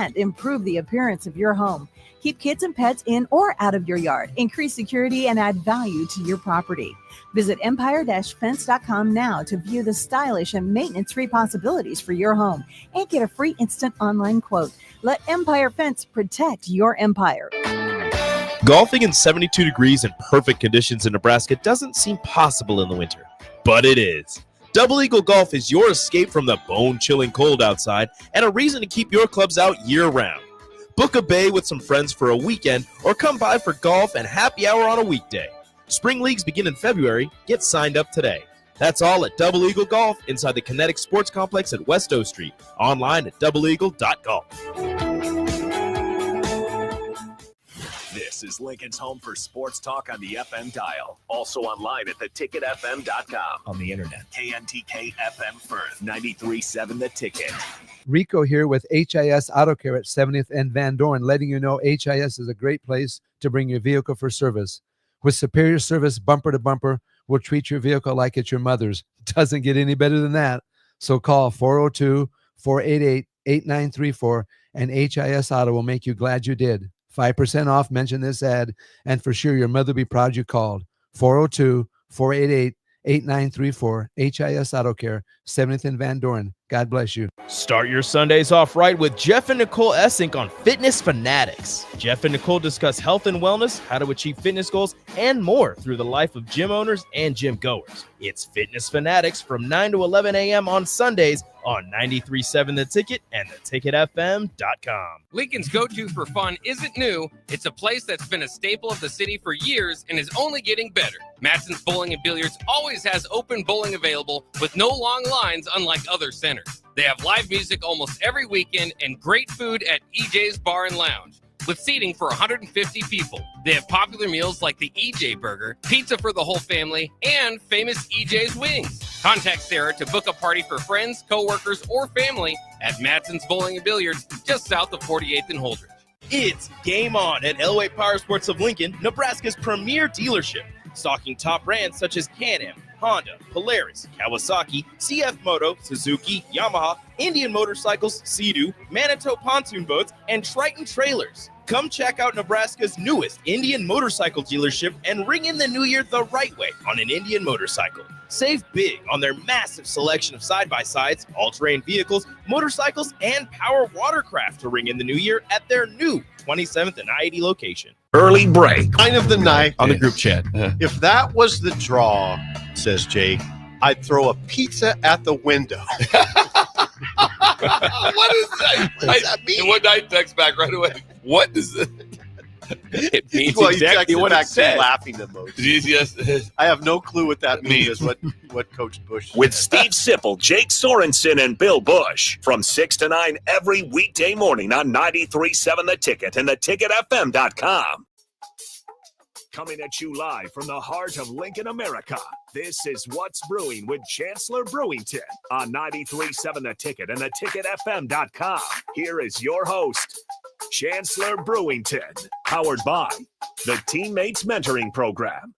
and improve the appearance of your home. Keep kids and pets in or out of your yard. Increase security and add value to your property. Visit empire-fence.com now to view the stylish and maintenance-free possibilities for your home and get a free instant online quote. Let Empire Fence protect your empire. Golfing in 72 degrees and perfect conditions in Nebraska doesn't seem possible in the winter, but it is. Double Eagle Golf is your escape from the bone-chilling cold outside and a reason to keep your clubs out year-round. Book a bay with some friends for a weekend or come by for golf and happy hour on a weekday. Spring leagues begin in February. Get signed up today. That's all at Double Eagle Golf inside the Kinetic Sports Complex at West O Street. Online at doubleeagle.golf. This is Lincoln's home for sports talk on the FM dial. Also online at theticketfm.com. On the internet. KNTK FM Firth, 93.7 The Ticket. Rico here with HIS Auto Care at 70th and Van Dorn, letting you know HIS is a great place to bring your vehicle for service. With superior service bumper to bumper, we'll treat your vehicle like it's your mother's. Doesn't get any better than that. So call 402-488-8934 and HIS Auto will make you glad you did. 5% off, mention this ad, and for sure your mother will be proud you called. 402-488-8934, HIS Auto Care, 70th and Van Dorn. God bless you. Start your Sundays off right with Jeff and Nicole Essink on Fitness Fanatics. Jeff and Nicole discuss health and wellness, how to achieve fitness goals, and more through the life of gym owners and gym goers. It's Fitness Fanatics from 9 to 11 a.m. on Sundays on 93.7 The Ticket and theticketfm.com. Lincoln's go-to for fun isn't new. It's a place that's been a staple of the city for years and is only getting better. Matson's Bowling and Billiards always has open bowling available with no long lines unlike other centers. They have live music almost every weekend and great food at EJ's Bar and Lounge with seating for 150 people. They have popular meals like the EJ Burger, pizza for the whole family, and famous EJ's Wings. Contact Sarah to book a party for friends, coworkers, or family at Matson's Bowling and Billiards just south of 48th and Holdridge. It's game on at Elway Power Sports of Lincoln, Nebraska's premier dealership, stocking top brands such as Can-Am, Honda, Polaris, Kawasaki, CF Moto, Suzuki, Yamaha, Indian Motorcycles, Sea-Doo, Manitou pontoon boats, and Triton trailers. Come check out Nebraska's newest Indian motorcycle dealership and ring in the new year the right way on an Indian motorcycle. Save big on their massive selection of side-by-sides, all-terrain vehicles, motorcycles, and power watercraft to ring in the new year at their new 27th and I-80 location. Early break. Kind of the night On the group chat. If that was the draw, says Jake, I'd throw a pizza at the window. What is that? What does that mean? And one night text back right away. What does it? It means Well, exactly what it said. laughing emoji. Yes. I have no clue what that means. What Coach Bush said. With Steve Sipple, Jake Sorensen, and Bill Bush from 6 to 9 every weekday morning on 93.7 The Ticket and theticketfm.com. Coming at you live from the heart of Lincoln, America. This is What's Brewing with Chancellor Brewington on 93.7 The Ticket and theticketfm.com. Here is your host, Chancellor Brewington, powered by the Teammates Mentoring Program.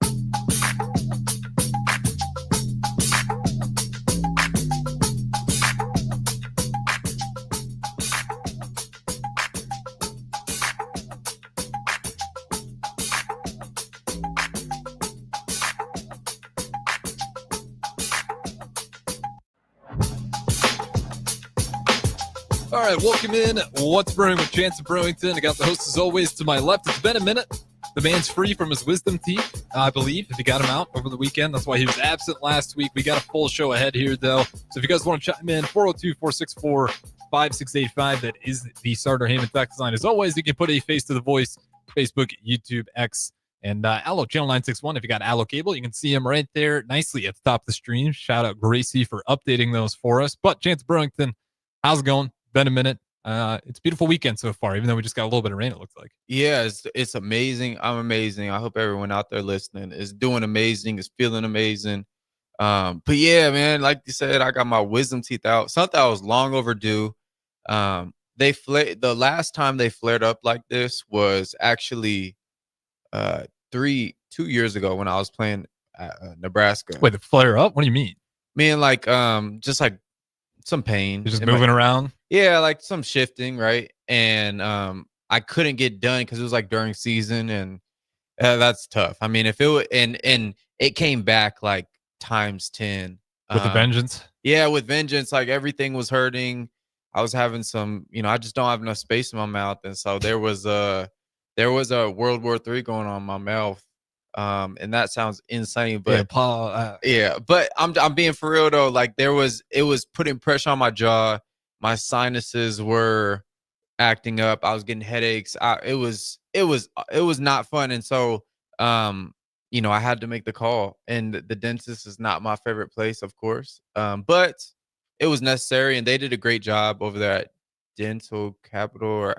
All right, welcome in. What's Brewing with Chancellor Brewington? I got the host as always to my left. It's been a minute. The man's free from his wisdom teeth, I believe, if you got him out over the weekend. That's why he was absent last week. We got a full show ahead here, though. So if you guys want to chime in, 402-464-5685. That is the Starter Heyman text line. As always, you can put a face to the voice, Facebook, YouTube, X, and Allo Channel 961. If you got Allo Cable, you can see him right there nicely at the top of the stream. Shout out Gracie for updating those for us. But Chancellor Brewington, how's it going? Been a minute. It's a beautiful weekend so far, even though we just got a little bit of rain, it looks like. Yeah, it's amazing. I'm amazing. I hope everyone out there listening is doing amazing, is feeling amazing. But yeah, man, like you said, I got my wisdom teeth out. Something that was long overdue. The last time they flared up like this was actually 2 years ago when I was playing at Nebraska. Wait, the flare up? What do you mean? Man, like just like some pain. You're just moving around? Yeah, like some shifting, right? and I couldn't get done because it was like during season, and that's tough. I mean, if it would, and it came back like times 10 with a vengeance. Yeah, with vengeance. Like everything was hurting. I was having some, I just don't have enough space in my mouth, and so there was a World War III going on in my mouth. And that sounds insane, but Yeah, Paul. yeah, but I'm being for real though. Like it was putting pressure on my jaw. My sinuses were acting up. I was getting headaches. It was not fun. And so, I had to make the call. And the dentist is not my favorite place, of course. But it was necessary, and they did a great job over there at Dental Capital, or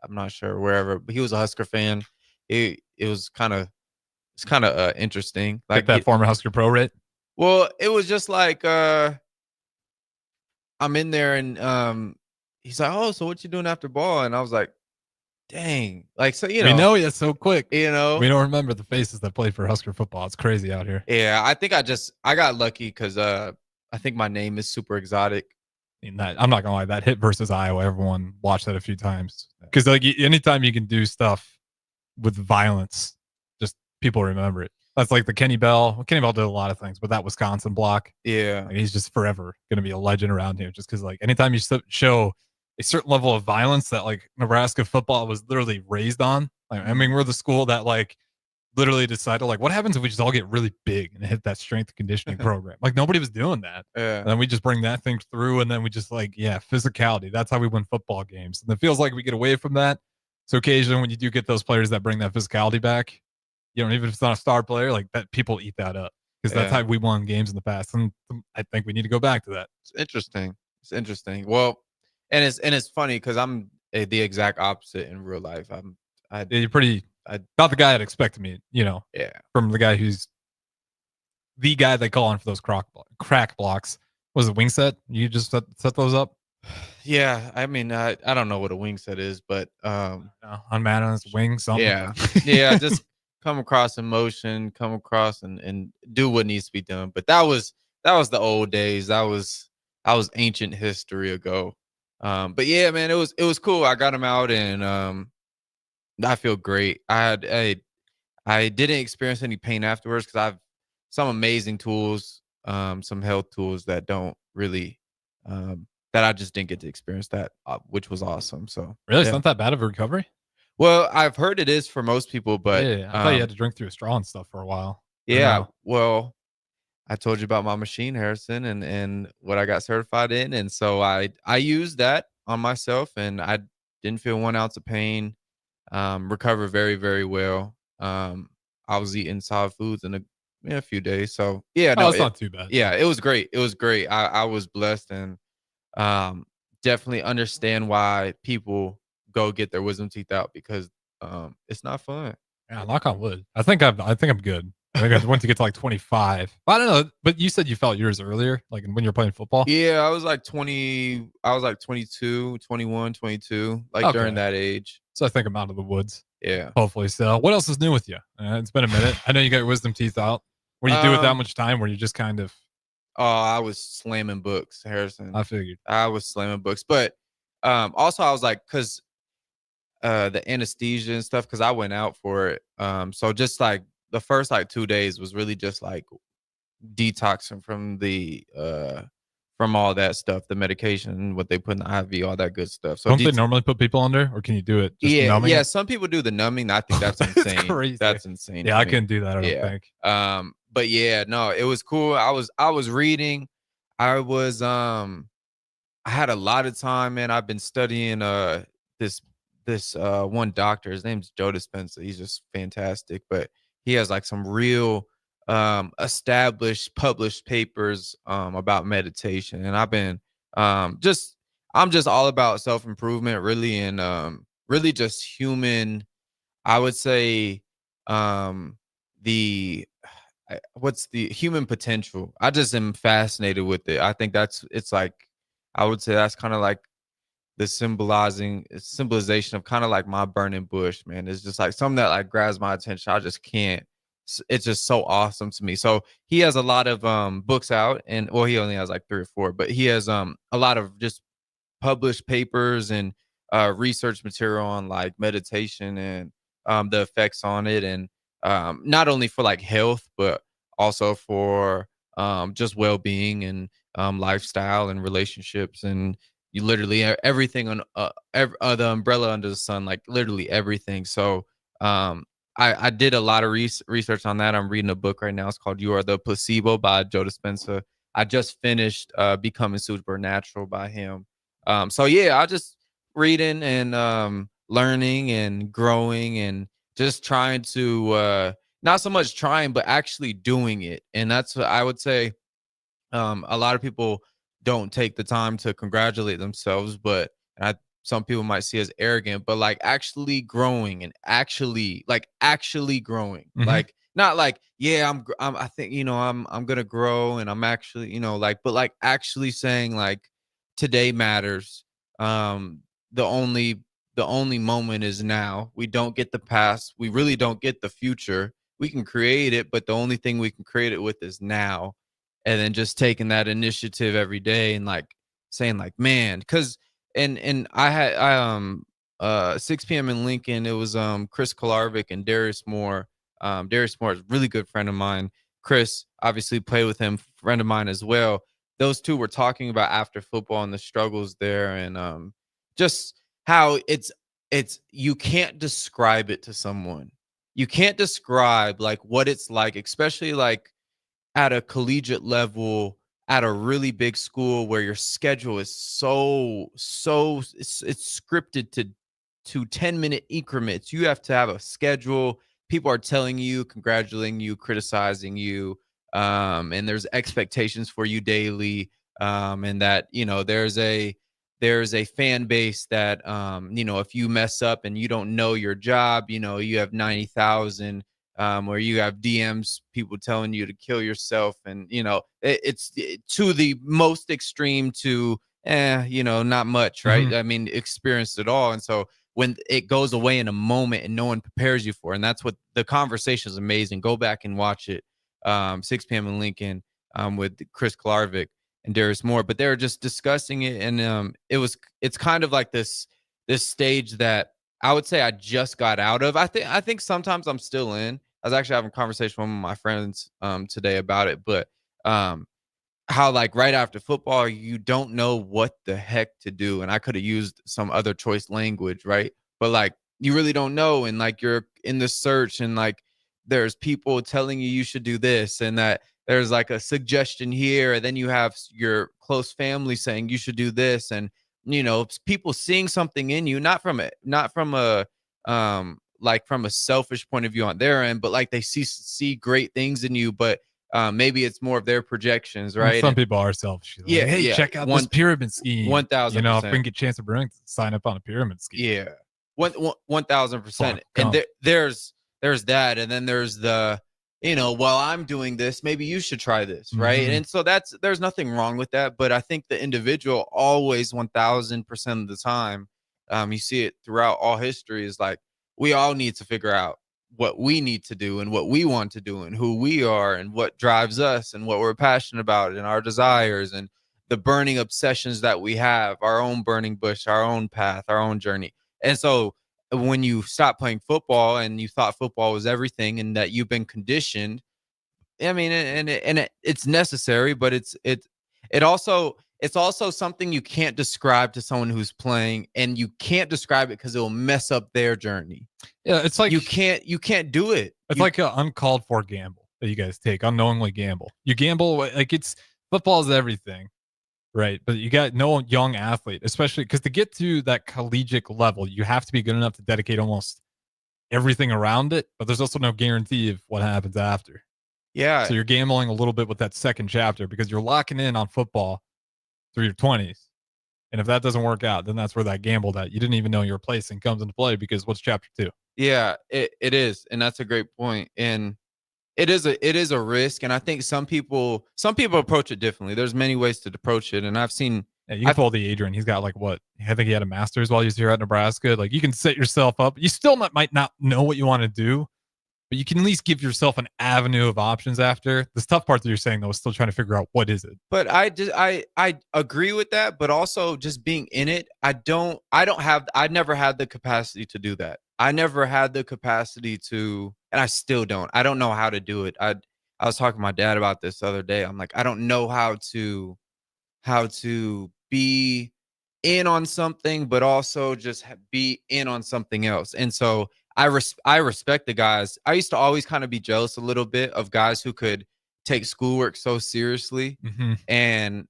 I'm not sure wherever. But he was a Husker fan. It was kind of interesting. Like that former Husker pro rate. Well, it was just like I'm in there, and he's like, "Oh, so what you doing after ball?" And I was like, "Dang!" Like, so we know you so quick. We don't remember the faces that play for Husker football. It's crazy out here. Yeah, I think I got lucky because I think my name is super exotic. I'm not gonna lie, that hit versus Iowa, everyone watched that a few times because like anytime you can do stuff with violence, just people remember it. That's like the Kenny Bell. Kenny Bell did a lot of things, but that Wisconsin block, yeah, like, he's just forever gonna be a legend around here. Just because like anytime you show a certain level of violence that like Nebraska football was literally raised on. Like, I mean, we're the school that like literally decided like, what happens if we just all get really big and hit that strength conditioning program? Like nobody was doing that. Yeah. And then we just bring that thing through, and then we just like, physicality. That's how we win football games. And it feels like we get away from that. So occasionally when you do get those players that bring that physicality back, even if it's not a star player, like that, people eat that up because that's how we won games in the past. And I think we need to go back to that. It's interesting. Well, and it's funny because I'm the exact opposite in real life. You're pretty not the guy I'd expect to meet, from the guy who's the guy they call on for those crack blocks. Was it wing set? You just set those up? Yeah, I mean, I don't know what a wing set is, but on Madden's wing something. Yeah, just come across in motion, come across and do what needs to be done. But that was the old days. That was ancient history ago. But yeah, man, it was cool. I got him out, and I feel great. I didn't experience any pain afterwards because I've some amazing tools, some health tools that don't really that I just didn't get to experience that, which was awesome. So really, it's not that bad of a recovery. Well, I've heard it is for most people, but I thought you had to drink through a straw and stuff for a while. Yeah, well, I told you about my machine, Harrison, and what I got certified in, and so I used that on myself, and I didn't feel 1 ounce of pain. Recovered very, very well. I was eating solid foods in a few days, so yeah, no, it's not too bad. Yeah, it was great. I was blessed, and definitely understand why people go get their wisdom teeth out because it's not fun. Yeah, knock on wood. I think I'm good. I think I went to get to like 25. I don't know, but you said you felt yours earlier, like when you were playing football. Yeah, I was like 20. I was like 22, 21, 22, like during that age. So I think I'm out of the woods. Yeah. Hopefully so. What else is new with you? It's been a minute. I know you got your wisdom teeth out. Were you do with that much time? Were you just kind of? Oh, I was slamming books, Harrison. I figured. I was slamming books, but also I was like, because the anesthesia and stuff, because I went out for it. So just like the first like 2 days was really just like detoxing from all that stuff, the medication, what they put in the IV, all that good stuff. So don't they normally put people under, or can you do it? Just numbing yeah. it? Some people do the numbing. I think that's insane. Crazy. That's insane. Yeah, I couldn't do that. I don't think. But yeah, no, it was cool. I was reading. I had a lot of time, man. I've been studying this one doctor. His name's Joe Dispenza. He's just fantastic, but he has like some real established published papers about meditation, and I've been I'm just all about self-improvement, really, and really just human, I would say, what's the human potential. I just am fascinated with it. I think it's like, I would say that's kind of like the symbolization of kind of like my burning bush, man. It's just like something that like grabs my attention. I just can't. It's just so awesome to me. So he has a lot of books out, and well, he only has like 3 or 4, but he has a lot of just published papers and research material on like meditation and the effects on it, and not only for like health, but also for just well-being and lifestyle and relationships, and you literally everything on the umbrella under the sun, like literally everything. So I did a lot of research on that. I'm reading a book right now. It's called You Are the Placebo by Joe Dispenza. I just finished Becoming Supernatural by him. So yeah, I just reading and learning and growing and just trying to not so much trying, but actually doing it. And that's what I would say. A lot of people don't take the time to congratulate themselves, but some people might see as arrogant, but like actually growing and actually growing, like not like, yeah, I think, I'm going to grow and I'm actually, but like actually saying like today matters. The only moment is now. We don't get the past. We really don't get the future. We can create it, but the only thing we can create it with is now. And then just taking that initiative every day and like saying like, man, because and I 6 p.m. in Lincoln, it was Chris Kolarvik and Darius Moore. Darius Moore is a really good friend of mine. Chris obviously played with him, friend of mine as well. Those two were talking about after football and the struggles there, and just how it's you can't describe it to someone. You can't describe like what it's like, especially like at a collegiate level, at a really big school where your schedule is so it's scripted to 10-minute increments. You have to have a schedule. People are telling you, congratulating you, criticizing you, and there's expectations for you daily, and that there's a fan base that if you mess up and you don't know your job, you have 90,000. Where you have DMs, people telling you to kill yourself, and it's to the most extreme to not much, right? I mean, experienced it all. And so when it goes away in a moment and no one prepares you for it, and that's what the conversation is amazing. Go back and watch it. 6 p.m. in Lincoln with Chris Kolarvik and Darius Moore, but they were just discussing it, and it's kind of like this stage that I would say I just got out of. I think sometimes I'm still in. I was actually having a conversation with one of my friends today about it, but how like right after football, you don't know what the heck to do. And I could have used some other choice language, right? But like you really don't know, and like you're in the search, and like there's people telling you should do this, and that there's like a suggestion here, and then you have your close family saying you should do this, and people seeing something in you, not from a like from a selfish point of view on their end, but like they see great things in you, but maybe it's more of their projections, right? And some people are selfish. Like, hey, check out this pyramid scheme. 1,000%. If we can get Chancellor Brewington to sign up on a pyramid scheme. Yeah, 1,000%. And there's that, and then there's the while I'm doing this, maybe you should try this, right? And so there's nothing wrong with that, but I think the individual always 1,000% of the time, you see it throughout all history, is like we all need to figure out what we need to do and what we want to do and who we are and what drives us and what we're passionate about and our desires and the burning obsessions that we have, our own burning bush, our own path, our own journey. And so when you stop playing football and you thought football was everything and that you've been conditioned, I mean, it's necessary, but it's also something you can't describe to someone who's playing, and you can't describe it because it will mess up their journey. Yeah, it's like you can't do it. It's like an uncalled for gamble that you guys take, unknowingly gamble. You gamble like football is everything, right? But you got no young athlete, especially because to get to that collegiate level, you have to be good enough to dedicate almost everything around it. But there's also no guarantee of what happens after. Yeah. So you're gambling a little bit with that second chapter because you're locking in on football through your 20s. And if that doesn't work out, then that's where that gamble that you didn't even know you were placing comes into play, because what's chapter 2? Yeah, it is. And that's a great point. And it is a risk. And I think some people approach it differently. There's many ways to approach it. And I've seen. Yeah, you can pull the Adrian. He's got like what? I think he had a master's while he was here at Nebraska. Like you can set yourself up. You still might not know what you want to do, but you can at least give yourself an avenue of options after. This tough part that you're saying though is still trying to figure out what is it. But I agree with that, but also just being in it, I never had the capacity to do that. I never had the capacity to, and I still don't. I don't know how to do it. I was talking to my dad about this the other day. I'm like, I don't know how to be in on something, but also just be in on something else. And so I respect the guys. I used to always kind of be jealous a little bit of guys who could take schoolwork so seriously and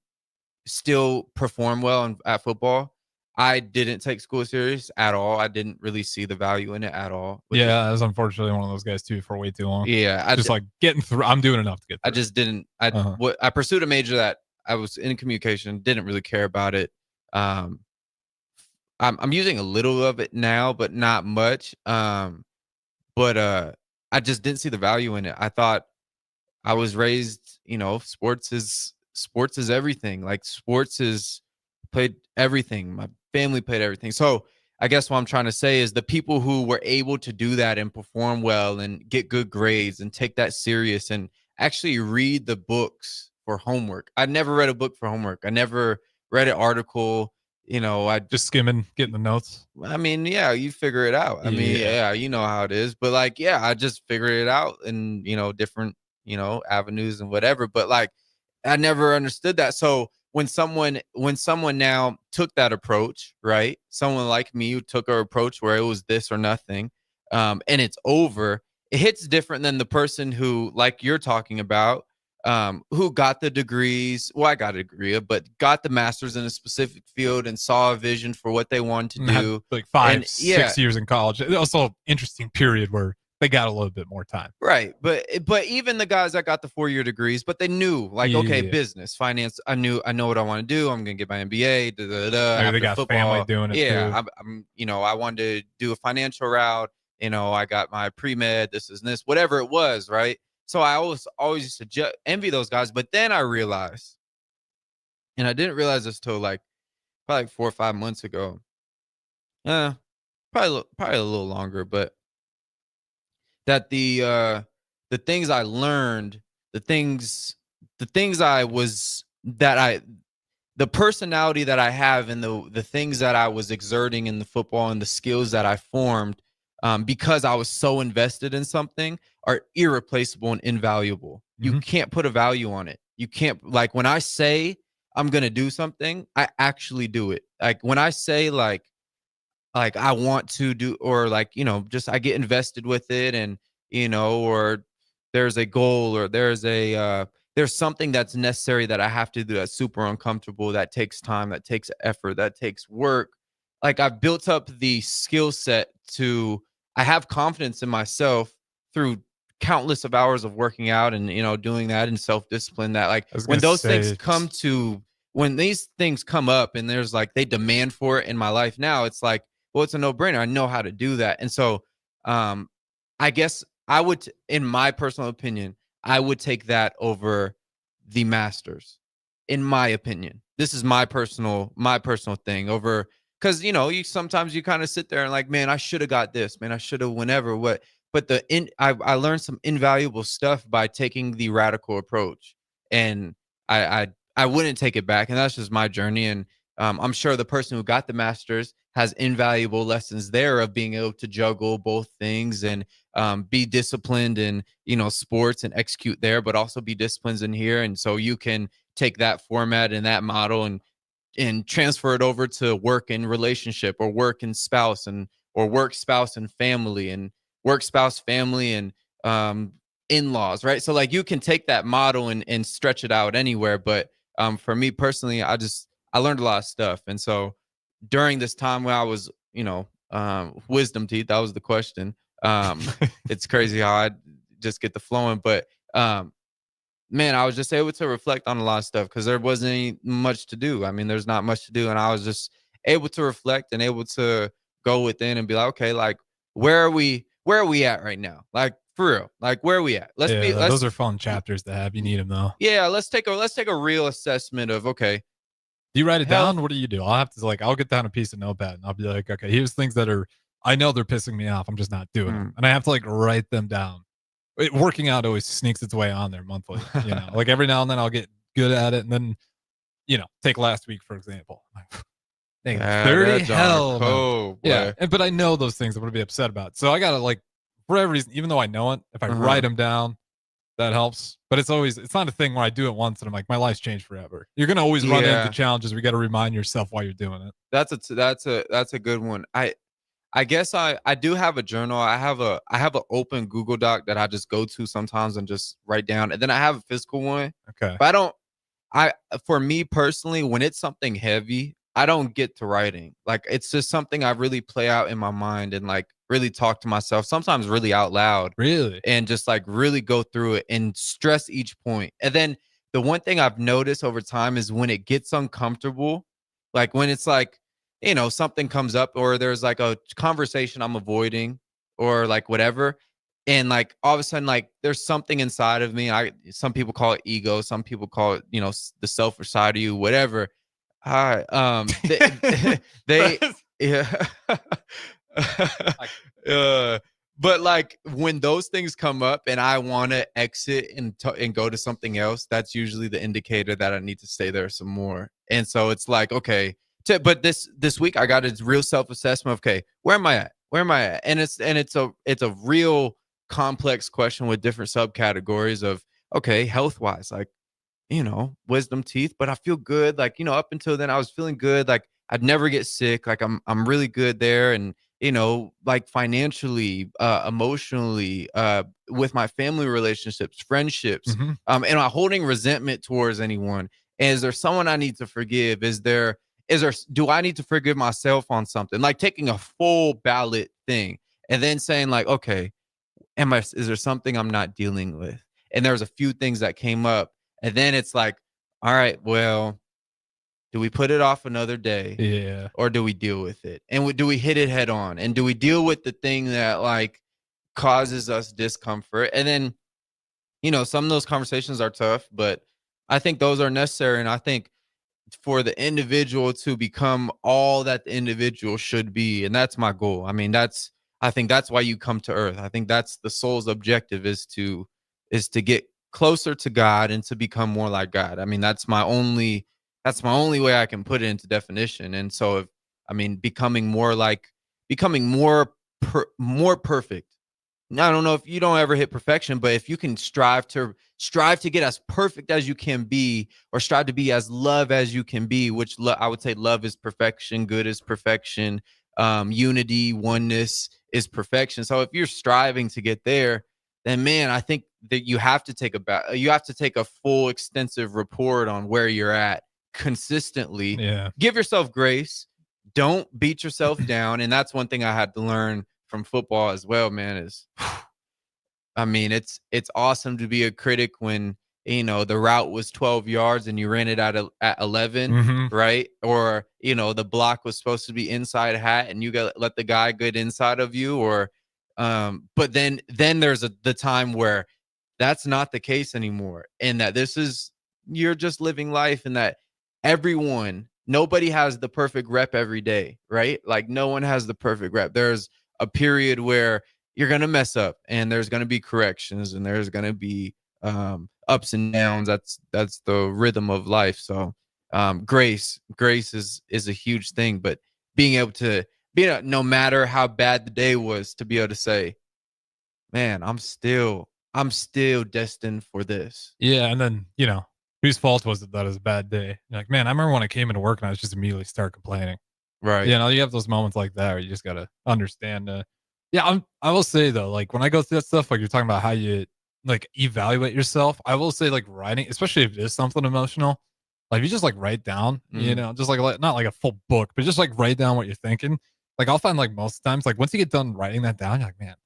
still perform well at football. I didn't take school serious at all. I didn't really see the value in it at all. Yeah, I was unfortunately one of those guys too for way too long. Yeah, I just like getting through. I'm doing enough to get through. I just didn't. I pursued a major that I was in communication. Didn't really care about it. I'm using a little of it now, but not much. But I just didn't see the value in it. I thought I was raised, sports is everything. Like played everything. My family played everything. So I guess what I'm trying to say is the people who were able to do that and perform well and get good grades and take that serious and actually read the books for homework. I never read a book for homework. I never read an article. I just skimming, getting the notes. I mean, yeah, you figure it out. I mean, yeah, you know how it is. But like, yeah, I just figure it out in, different, avenues and whatever. But like, I never understood that. So when someone now took that approach, right? Someone like me who took our approach where it was this or nothing, and it's over, it hits different than the person who, like you're talking about, who got the degrees. Well, I got a degree, but got the master's in a specific field and saw a vision for what they wanted to do. Like 6 years in college. It also an interesting period where they got a little bit more time. Right. But even the guys that got the 4-year degrees, but they knew business, finance. I know what I want to do. I'm going to get my MBA. They got football. Family doing it. Yeah. Too. I wanted to do a financial route. I got my pre-med, this, whatever it was. Right. So I always used to envy those guys. But then I realized, and I didn't realize this till probably 4 or 5 months ago. Probably a little longer, but that the things I learned, the personality that I have and the things that I was exerting in the football and the skills that I formed, because I was so invested in something, are irreplaceable and invaluable. You can't put a value on it. You can't, like, when I say I'm going to do something, I actually do it. Like when I say like I want to do, or like, just I get invested with it, and, or there's a goal, or there's something that's necessary that I have to do that's super uncomfortable, that takes time, that takes effort, that takes work. Like I've built up the skill set I have confidence in myself through countless of hours of working out and, doing that and self-discipline, that like when those things when these things come up and there's like, they demand for it in my life now, it's like, well, it's a no-brainer. I know how to do that. And so I guess I would, in my personal opinion, I would take that over the Masters, in my opinion. This is my personal thing over, because, you sometimes you kind of sit there and like, man, I should have got this, man, I should have whenever, what. But I learned some invaluable stuff by taking the radical approach, and I wouldn't take it back. And that's just my journey. And I'm sure the person who got the Masters has invaluable lessons there of being able to juggle both things and be disciplined in, sports and execute there, but also be disciplined in here. And so you can take that format and that model and transfer it over to work and relationship, or work and spouse, or work, spouse, and family, and work, spouse, family, and in-laws, right? So like you can take that model and stretch it out anywhere. But for me personally, I learned a lot of stuff. And so during this time when I was, wisdom teeth, that was the question. It's crazy how I just get the flowing, but man, I was just able to reflect on a lot of stuff because there wasn't much to do. I mean, there's not much to do. And I was just able to reflect and able to go within and be like, okay, like, where are we at right now? Like, for real, like, where are we at? Those are fun chapters to have. You need them though. Yeah. Let's take a real assessment of, okay. Do you write it down? What do you do? I'll have to I'll get down a piece of notepad and I'll be like, okay, here's things that I know they're pissing me off. I'm just not doing them. And I have to write them down. working out always sneaks its way on there monthly. You know, like every now and then I'll get good at it, and then take last week for example. Dang, 30 hell no. Yeah, but I know those things I'm gonna be upset about, so I gotta like for every reason, even though I know it, if I write them down, that helps. But it's not a thing where I do it once and I'm like, my life's changed forever. You're gonna always run into challenges. We got to remind yourself while you're doing it. That's a good one. I guess I do have a journal. I have an open Google Doc that I just go to sometimes and just write down, and then I have a physical one. Okay, but for me personally, when it's something heavy, I don't get to writing. Like, it's just something I really play out in my mind and like really talk to myself, sometimes really out loud. Really? And just like really go through it and stress each point. And then the one thing I've noticed over time is when it gets uncomfortable, like when it's like, something comes up or there's like a conversation I'm avoiding or like whatever. And like all of a sudden, like there's something inside of me. Some people call it ego. Some people call it, the selfish side of you, whatever. They yeah. But like when those things come up and I want to exit and go to something else, that's usually the indicator that I need to stay there some more. And so it's like, okay, but this week I got a real self-assessment of, okay, where am I at? And it's a real complex question with different subcategories of, okay, health-wise, like, wisdom teeth, but I feel good. Like, up until then I was feeling good. Like I'd never get sick. Like I'm really good there. And, like financially, emotionally, with my family relationships, friendships, and I'm holding resentment towards anyone. And is there someone I need to forgive? Do I need to forgive myself on something? Like taking a full ballot thing and then saying like, okay, is there something I'm not dealing with? And there's a few things that came up. And then it's like, all right, well, do we put it off another day? Yeah. Or do we deal with it? And do we hit it head on? And do we deal with the thing that like causes us discomfort? And then, some of those conversations are tough, but I think those are necessary. And I think for the individual to become all that the individual should be, and that's my goal. I mean, I think that's why you come to earth. I think that's the soul's objective is to get closer to God and to become more like God. I mean, that's my only way I can put it into definition. And so becoming more perfect. Now, I don't know if you don't ever hit perfection, but if you can strive to get as perfect as you can be, or strive to be as love as you can be, which I would say love is perfection, good is perfection, unity, oneness is perfection. So if you're striving to get there, then man, I think that you have to take a full extensive report on where you're at consistently. Yeah. Give yourself grace. Don't beat yourself down. And that's one thing I had to learn from football as well, man, is I mean, it's awesome to be a critic when the route was 12 yards and you ran it at 11, right? Or the block was supposed to be inside hat and you let the guy get inside of you, or but then there's the time where that's not the case anymore, and that you're just living life, and that nobody has the perfect rep every day, right? Like no one has the perfect rep. There's a period where you're going to mess up and there's going to be corrections and there's going to be ups and downs. That's the rhythm of life. So grace is a huge thing, but being able to no matter how bad the day was, to be able to say, man, I'm still destined for this. Yeah. And then, whose fault was it that it was a bad day? You're like, man, I remember when I came into work and I was just immediately start complaining. Right. You have those moments like that where you just got to understand. I will say though, like when I go through that stuff, like you're talking about how you like evaluate yourself, I will say like writing, especially if it is something emotional, like if you just like write down, just like not like a full book, but just like write down what you're thinking. Like I'll find like most times, like once you get done writing that down, you're like, man, at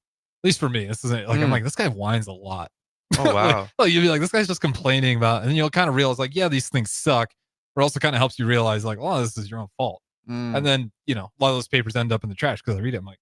least for me, this isn't like, I'm like, this guy whines a lot. Oh, wow. like you'll be like, this guy's just complaining about, and then you'll kind of realize like, yeah, these things suck, but also kind of helps you realize like, oh, this is your own fault. And then, a lot of those papers end up in the trash because I read it. I'm like,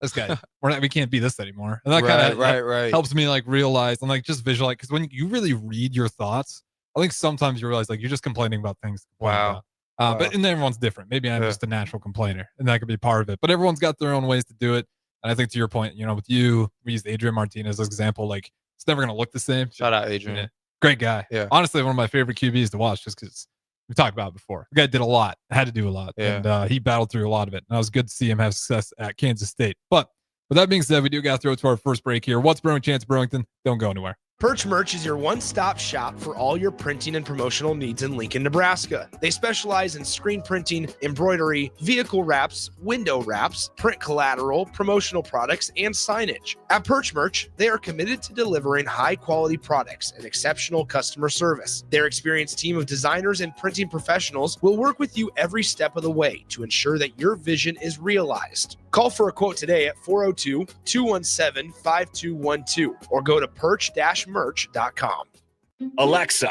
this guy, we can't be this anymore. And that kind of helps me like realize and like just visualize. Because when you really read your thoughts, I think sometimes you realize like you're just complaining about things. Wow. But and everyone's different. Maybe I'm just a natural complainer and that could be part of it. But everyone's got their own ways to do it. And I think to your point, with you, we used Adrian Martinez as an example. Like, it's never going to look the same. Shout out Adrian. Yeah. Great guy. Yeah. Honestly, one of my favorite QBs to watch just because we talked about it before. The guy did a lot, had to do a lot. Yeah. And he battled through a lot of it. And it was good to see him have success at Kansas State. But with that being said, we do got to throw it to our first break here. What's brewing, Chancellor Brewington? Don't go anywhere. Perch Merch is your one-stop shop for all your printing and promotional needs in Lincoln, Nebraska. They specialize in screen printing, embroidery, vehicle wraps, window wraps, print collateral, promotional products, and signage. At Perch Merch, they are committed to delivering high-quality products and exceptional customer service. Their experienced team of designers and printing professionals will work with you every step of the way to ensure that your vision is realized. Call for a quote today at 402-217-5212 or go to perch-merch.com. Alexa,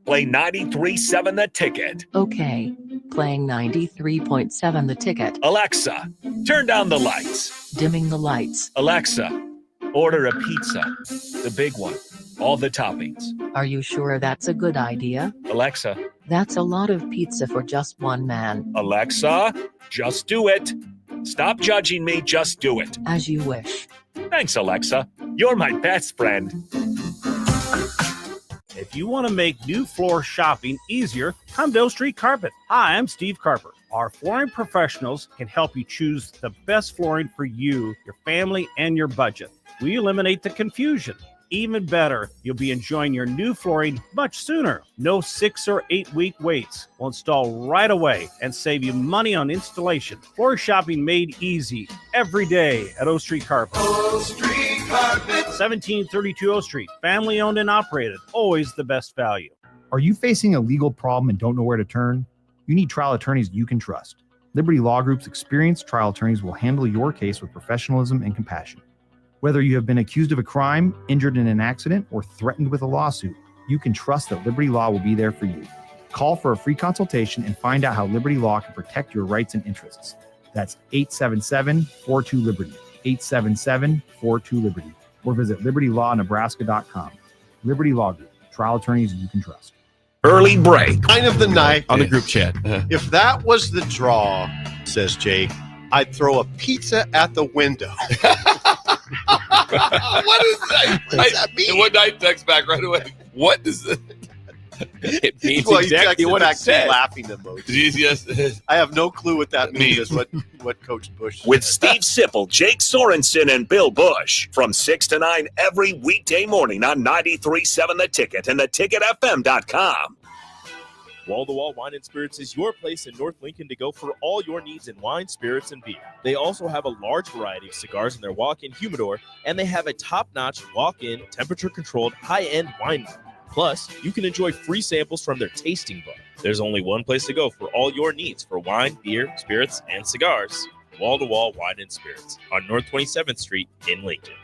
play 93.7 The Ticket. Okay, playing 93.7 The Ticket. Alexa, turn down the lights. Dimming the lights. Alexa, order a pizza. The big one. All the toppings. Are you sure that's a good idea? Alexa. That's a lot of pizza for just one man. Alexa, just do it. Stop judging me, just do it. As you wish. Thanks, Alexa. You're my best friend. If you want to make new floor shopping easier, come to O Street Carpet. Hi, I'm Steve Carper. Our flooring professionals can help you choose the best flooring for you, your family, and your budget. We eliminate the confusion. Even better, you'll be enjoying your new flooring much sooner. No 6 or 8 week waits. We'll install right away and save you money on installation. Floor shopping made easy every day at O Street Carpet. O Street Carpet. 1732 O Street. Family owned and operated. Always the best value. Are you facing a legal problem and don't know where to turn? You need trial attorneys you can trust. Liberty Law Group's experienced trial attorneys will handle your case with professionalism and compassion. Whether you have been accused of a crime, injured in an accident, or threatened with a lawsuit, you can trust that Liberty Law will be there for you. Call for a free consultation and find out how Liberty Law can protect your rights and interests. That's 877-42-LIBERTY, 877-42-LIBERTY, or visit libertylawnebraska.com. Liberty Law Group, trial attorneys you can trust. Early break. Kind of the night. On the group chat. If that was the draw, says Jake, I'd throw a pizza at the window. What is that? What does that mean? And one night text back right away. What does it? It means Well, exactly you what it back to says. laughing emoji. Yes. I have no clue what that means. What Coach Bush said. With Steve Sipple, Jake Sorensen, and Bill Bush from 6 to 9 every weekday morning on 93.7 The Ticket and theticketfm.com. Wall-to-Wall Wine and Spirits is your place in North Lincoln to go for all your needs in wine, spirits, and beer. They also have a large variety of cigars in their walk-in humidor, and they have a top-notch walk-in, temperature-controlled, high-end wine room. Plus, you can enjoy free samples from their tasting book. There's only one place to go for all your needs for wine, beer, spirits, and cigars. Wall-to-Wall Wine and Spirits on North 27th Street in Lincoln.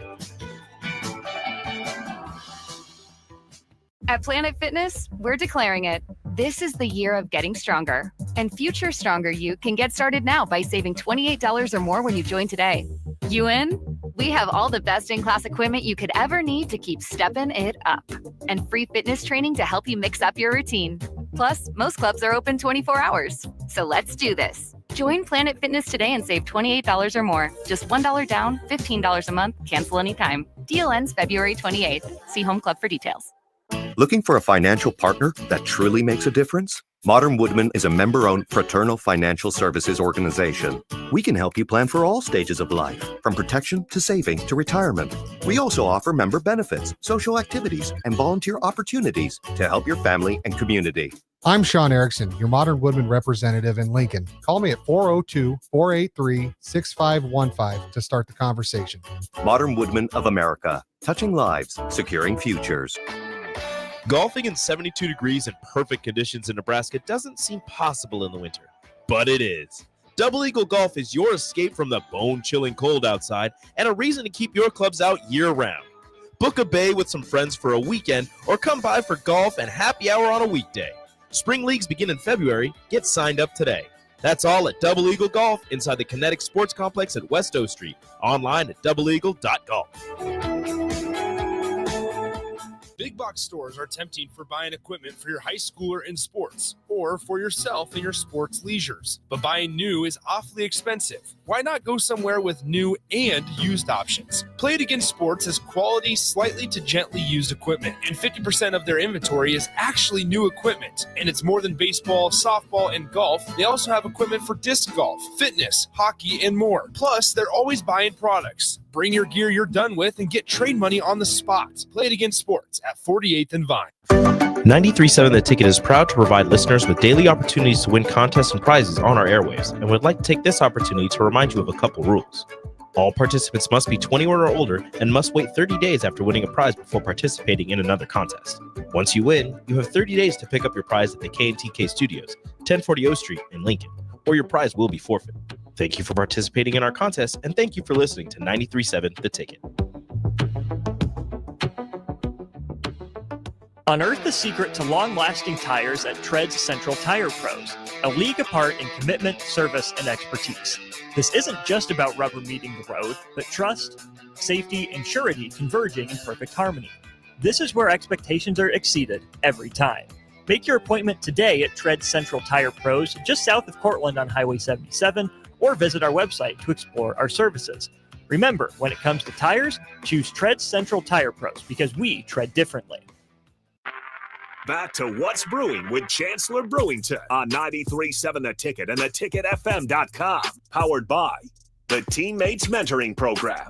At Planet Fitness, we're declaring it. This is the year of getting stronger. And future stronger you can get started now by saving $28 or more when you join today. You in? We have all the best in-class equipment you could ever need to keep stepping it up. And free fitness training to help you mix up your routine. Plus, most clubs are open 24 hours. So let's do this. Join Planet Fitness today and save $28 or more. Just $1 down, $15 a month, cancel anytime. Deal ends February 28th. See Home Club for details. Looking for a financial partner that truly makes a difference? Modern Woodman is a member-owned fraternal financial services organization. We can help you plan for all stages of life, from protection to saving to retirement. We also offer member benefits, social activities, and volunteer opportunities to help your family and community. I'm Sean Erickson, your Modern Woodman representative in Lincoln. Call me at 402-483-6515 to start the conversation. Modern Woodman of America, touching lives, securing futures. Golfing in 72 degrees and perfect conditions in Nebraska doesn't seem possible in the winter, but it is. Double Eagle Golf is your escape from the bone-chilling cold outside and a reason to keep your clubs out year-round. Book a bay with some friends for a weekend or come by for golf and happy hour on a weekday. Spring leagues begin in February. Get signed up today. That's all at Double Eagle Golf inside the Kinetic Sports Complex at West O Street. Online at doubleeagle.golf. Big box stores are tempting for buying equipment for your high schooler in sports or for yourself in your sports leisures. But buying new is awfully expensive. Why not go somewhere with new and used options? Play It Again Sports has quality, slightly to gently used equipment, and 50% of their inventory is actually new equipment. And it's more than baseball, softball, and golf. They also have equipment for disc golf, fitness, hockey, and more. Plus, they're always buying products. Bring your gear you're done with and get trade money on the spot. Play It Again Sports at 48th and Vine. 93.7 The Ticket is proud to provide listeners with daily opportunities to win contests and prizes on our airwaves, and would like to take this opportunity to remind you of a couple rules. All participants must be 21 or older and must wait 30 days after winning a prize before participating in another contest. Once you win, you have 30 days to pick up your prize at the K&TK Studios, 1040 O Street in Lincoln, or your prize will be forfeit. Thank you for participating in our contest, and thank you for listening to 93.7 The Ticket. Unearth the secret to long-lasting tires at Tread's Central Tire Pros, a league apart in commitment, service, and expertise. This isn't just about rubber meeting the road, but trust, safety, and surety converging in perfect harmony. This is where expectations are exceeded every time. Make your appointment today at Tread's Central Tire Pros, just south of Cortland on Highway 77, or visit our website to explore our services. Remember, when it comes to tires, choose Tread's Central Tire Pros because we tread differently. Back to What's Brewing with Chancellor Brewington on 93.7 The Ticket and theticketfm.com. Powered by the Teammates Mentoring Program.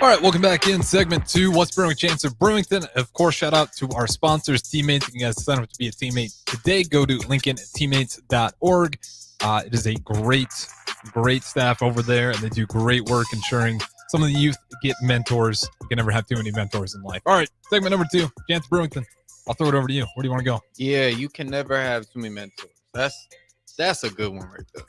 All right, welcome back in segment 2. What's Brewing with Chancellor Brewington. Of course, shout out to our sponsors, Teammates. You guys sign up to be a teammate today. Go to lincolnteammates.org. It is a great staff over there, and they do great work ensuring some of the youth get mentors. You can never have too many mentors in life. All right, segment number 2, Chancellor Brewington. I'll throw it over to you. Where do you want to go? Yeah, you can never have too many mentors. That's a good one right there.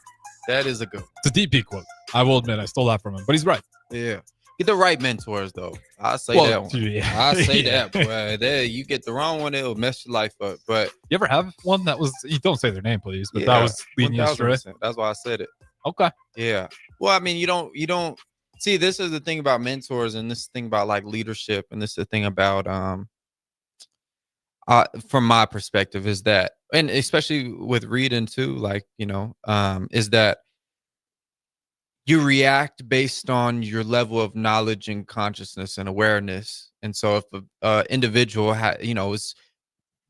That is a good one. It's a DP quote. I will admit I stole that from him, but he's right. Yeah. Get the right mentors, though. I'll say that one. Yeah. I'll say that. Boy, there, you get the wrong one, it'll mess your life up. But you ever have one that was, you don't say their name, please, but that was leading you astray? That's why I said it. Okay. Yeah. Well, I mean, you don't see, this is the thing about mentors, and this thing about like leadership, and this is the thing about from my perspective is that, and especially with reading too, like, is that you react based on your level of knowledge and consciousness and awareness. And so if an individual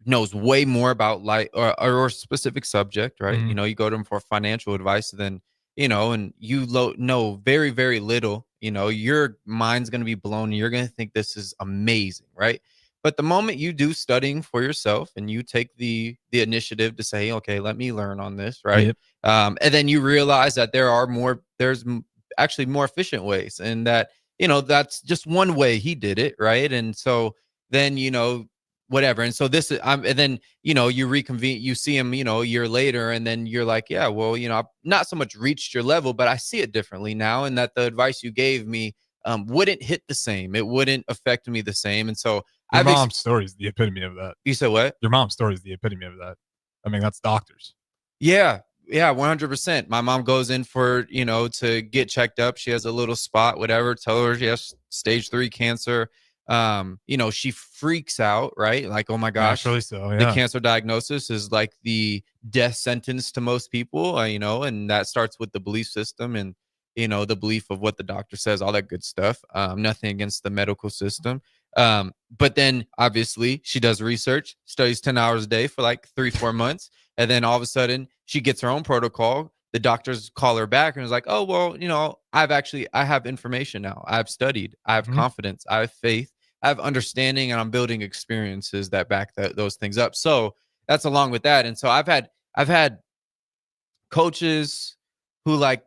knows way more about or a specific subject, right? Mm-hmm. You go to them for financial advice, then and you know very, very little, your mind's going to be blown and you're going to think this is amazing, right? But the moment you do studying for yourself and you take the initiative to say, okay, let me learn on this, right? Yep. And then you realize that there's actually more efficient ways, and that, that's just one way he did it, right? And so then, whatever. And so this is, and then, you reconvene, you see him, a year later, and then you're like, yeah, well, I've not so much reached your level, but I see it differently now. And that the advice you gave me wouldn't hit the same. It wouldn't affect me the same. And so your mom's story is the epitome of that. You said what? Your mom's story is the epitome of that. I mean, that's doctors. Yeah. Yeah, 100%. My mom goes in for, to get checked up. She has a little spot, whatever. Tell her she has stage 3 cancer. She freaks out, right? Like, oh my gosh, naturally so, yeah. The cancer diagnosis is like the death sentence to most people, and that starts with the belief system and, the belief of what the doctor says, all that good stuff. Nothing against the medical system. But then obviously she does research, studies 10 hours a day for like 3-4 months. And then all of a sudden she gets her own protocol. The doctors call her back and is like, oh, well, I have information now. I've studied, I have confidence, I have faith, I have understanding, and I'm building experiences that back those things up. So that's along with that. And so I've had coaches who, like,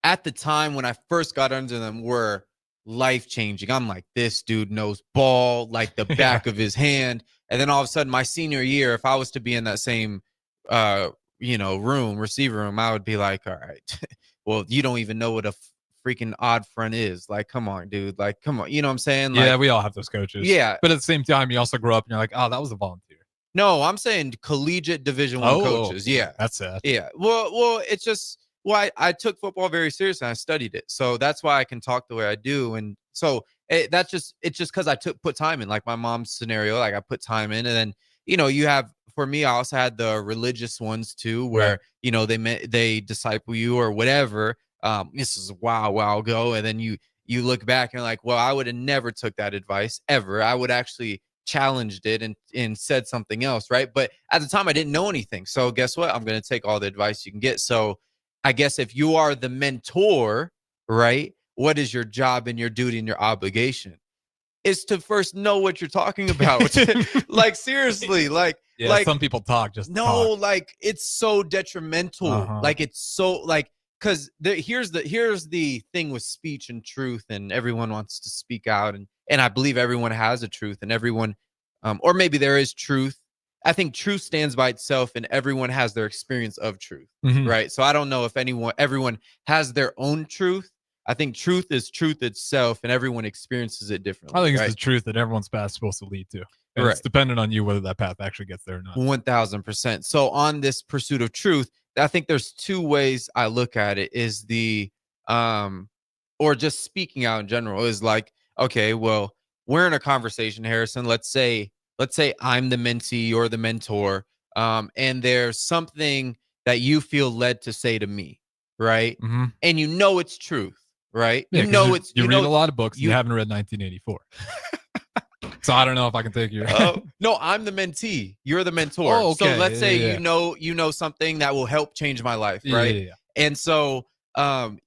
at the time when I first got under them were life-changing. I'm like, this dude knows ball like the back of his hand. And then all of a sudden my senior year, if I was to be in that same receiver room, I would be like, all right, well, you don't even know what a freaking odd front is. Like, come on, dude. Like, come on. You know what I'm saying? Like, yeah, we all have those coaches. Yeah. But at the same time, you also grow up and you're like, oh, that was a volunteer. No, I'm saying collegiate Division I coaches. Yeah. That's sad. Yeah. Well, it's just, I took football very seriously and I studied it. So that's why I can talk the way I do. And so it's just because I put time in, like my mom's scenario, like I put time in. And then, you know, you have, for me, I also had the religious ones too, where, you know, they disciple you or whatever. This is a while ago. And then you look back and like, well, I would have never took that advice ever. I would actually challenged it and said something else, right? But at the time I didn't know anything. So guess what? I'm going to take all the advice you can get. So I guess if you are the mentor, right, what is your job and your duty and your obligation? Is to first know what you're talking about. Like, seriously, like some people talk just no, like it's so detrimental. Like it's so like, because here's the thing with speech and truth, and everyone wants to speak out, and I believe everyone has a truth, and everyone, or maybe there is truth. I think truth stands by itself, and everyone has their experience of truth, right? So I don't know if everyone has their own truth. I think truth is truth itself, and everyone experiences it differently. I think it's the truth that everyone's path is supposed to lead to. And it's dependent on you whether that path actually gets there or not. 1000%. So on this pursuit of truth, I think there's two ways I look at it. Is the or just speaking out in general is like, okay, well, we're in a conversation, Harrison. Let's say I'm the mentee, you're the mentor, and there's something that you feel led to say to me, right? And you know it's truth, right? Yeah, you read a lot of books. You haven't read 1984. So I don't know if I can take your. No, I'm the mentee. You're the mentor. Oh, okay. So let's say you know something that will help change my life, right? Yeah. And so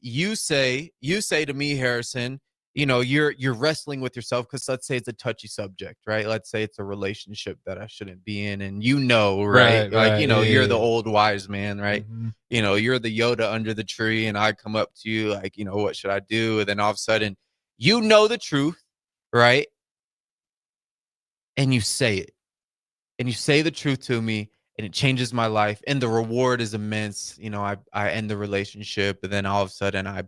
you say to me, Harrison, you know, you're wrestling with yourself because let's say it's a touchy subject, right? Let's say it's a relationship that I shouldn't be in, and you know, right? Like, you know, you're the old wise man, right? You know, you're the Yoda under the tree, and I come up to you like, you know, what should I do? And then all of a sudden, you know the truth, right? And you say it, and you say the truth to me, and it changes my life, and the reward is immense. You know, I end the relationship, and then all of a sudden I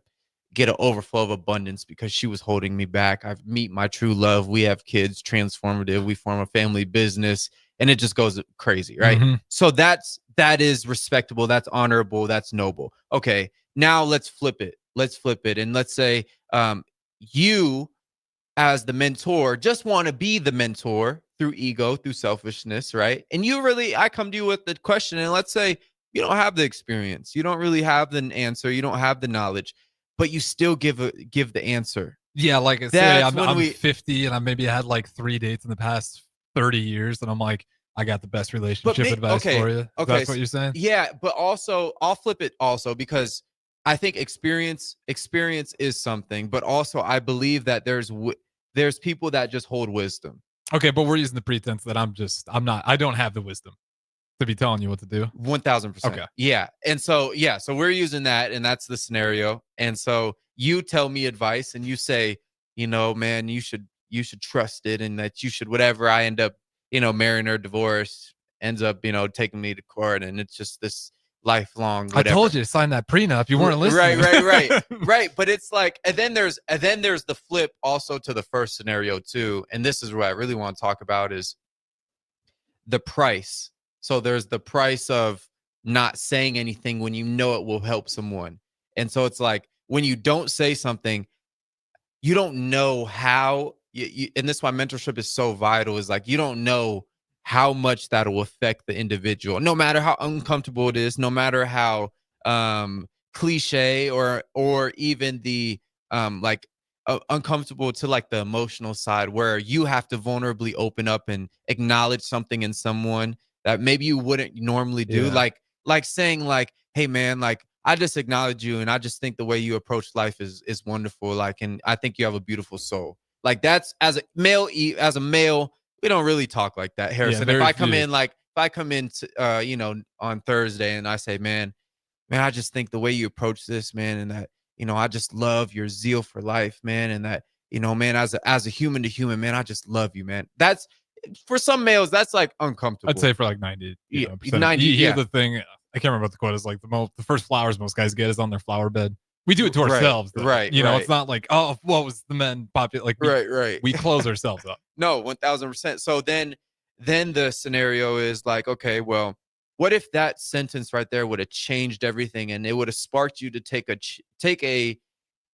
get an overflow of abundance because she was holding me back. I meet my true love. We have kids, transformative. We form a family business, and it just goes crazy, right? So that is respectable. That's honorable. That's noble. Okay, now let's flip it. And let's say you, as the mentor, just want to be the mentor through ego, through selfishness, right? And I come to you with the question, and let's say you don't have the experience, you don't really have the answer, you don't have the knowledge, but you still give the answer. Yeah, like I say, I'm 50, and I maybe had like 3 dates in the past 30 years, and I'm like, I got the best relationship advice for you. Okay, that's what you're saying? Yeah, but also I'll flip it also, because I think experience is something, but also I believe that there's people that just hold wisdom. Okay, but we're using the pretense that I don't have the wisdom to be telling you what to do. 1000%. Okay. Yeah. And so, so we're using that, and that's the scenario. And so you tell me advice, and you say, you know, man, you should trust it, and that you should, whatever. I end up, you know, marrying or divorce, ends up, you know, taking me to court, and it's just this lifelong whatever. I told you to sign that prenup. You weren't listening. Right. But it's like, and then there's the flip also to the first scenario too. And this is what I really want to talk about is the price. So there's the price of not saying anything when you know it will help someone. And so it's like, when you don't say something, you don't know how, and this is why mentorship is so vital, is like, you don't know how much that will affect the individual, no matter how uncomfortable it is, no matter how cliche or even the uncomfortable to like the emotional side, where you have to vulnerably open up and acknowledge something in someone that maybe you wouldn't normally do. Like saying like, hey man, like I just acknowledge you, and I just think the way you approach life is wonderful. Like, and I think you have a beautiful soul. Like, that's as a male, we don't really talk like that, Harrison. If I come in you know, on Thursday, and I say, man, I just think the way you approach this, man, and that, you know, I just love your zeal for life, man, and that, you know, man, as a human to human, man, I just love you, man. That's, for some males, that's like uncomfortable. I'd say for like 90%. 90, you hear the thing, I can't remember what the quote is, like the first flowers most guys get is on their flower bed. We do it to ourselves, though. Right. You know, it's not like, oh, what was the men popular? Like, we close ourselves up. No, 1000%. So then the scenario is like, okay, well, what if that sentence right there would have changed everything, and it would have sparked you to take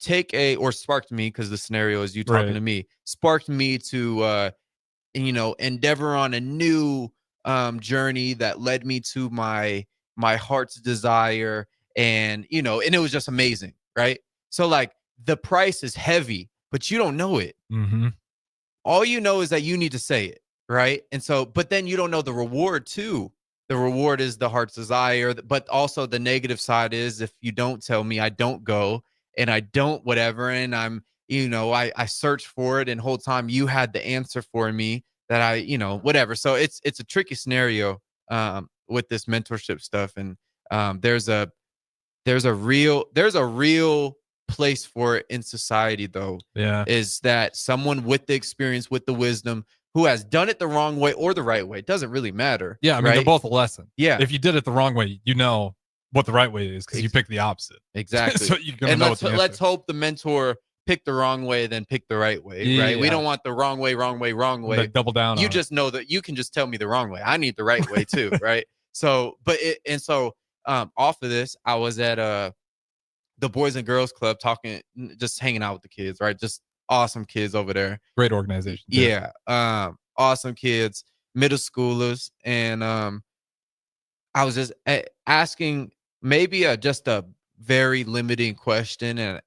sparked me, because the scenario is you talking to me, sparked me to endeavor on a new journey that led me to my heart's desire, and and it was just amazing, right? So like the price is heavy, but you don't know it. Mm-hmm. All you know is that you need to say it, right? And so, but then you don't know the reward too. The reward is the heart's desire, but also the negative side is if you don't tell me, I don't go, and I don't whatever, and I'm I search for it, and whole time you had the answer for me that I whatever. So it's a tricky scenario with this mentorship stuff, and there's a real place for it in society, though. Yeah, is that someone with the experience, with the wisdom, who has done it the wrong way or the right way? It doesn't really matter. Yeah, I mean, they're both a lesson. Yeah. If you did it the wrong way, you know what the right way is because you picked the opposite. Exactly. So you're gonna know let's hope the mentor picked the wrong way, then pick the right way, right? We don't want the wrong way. But double down. You just know that you can just tell me the wrong way. I need the right way too, right? So, off of this, I was at the Boys and Girls Club talking, just hanging out with the kids, right? Just awesome kids over there. Great organization. Yeah. Awesome kids, middle schoolers. And I was just asking maybe just a very limiting question. And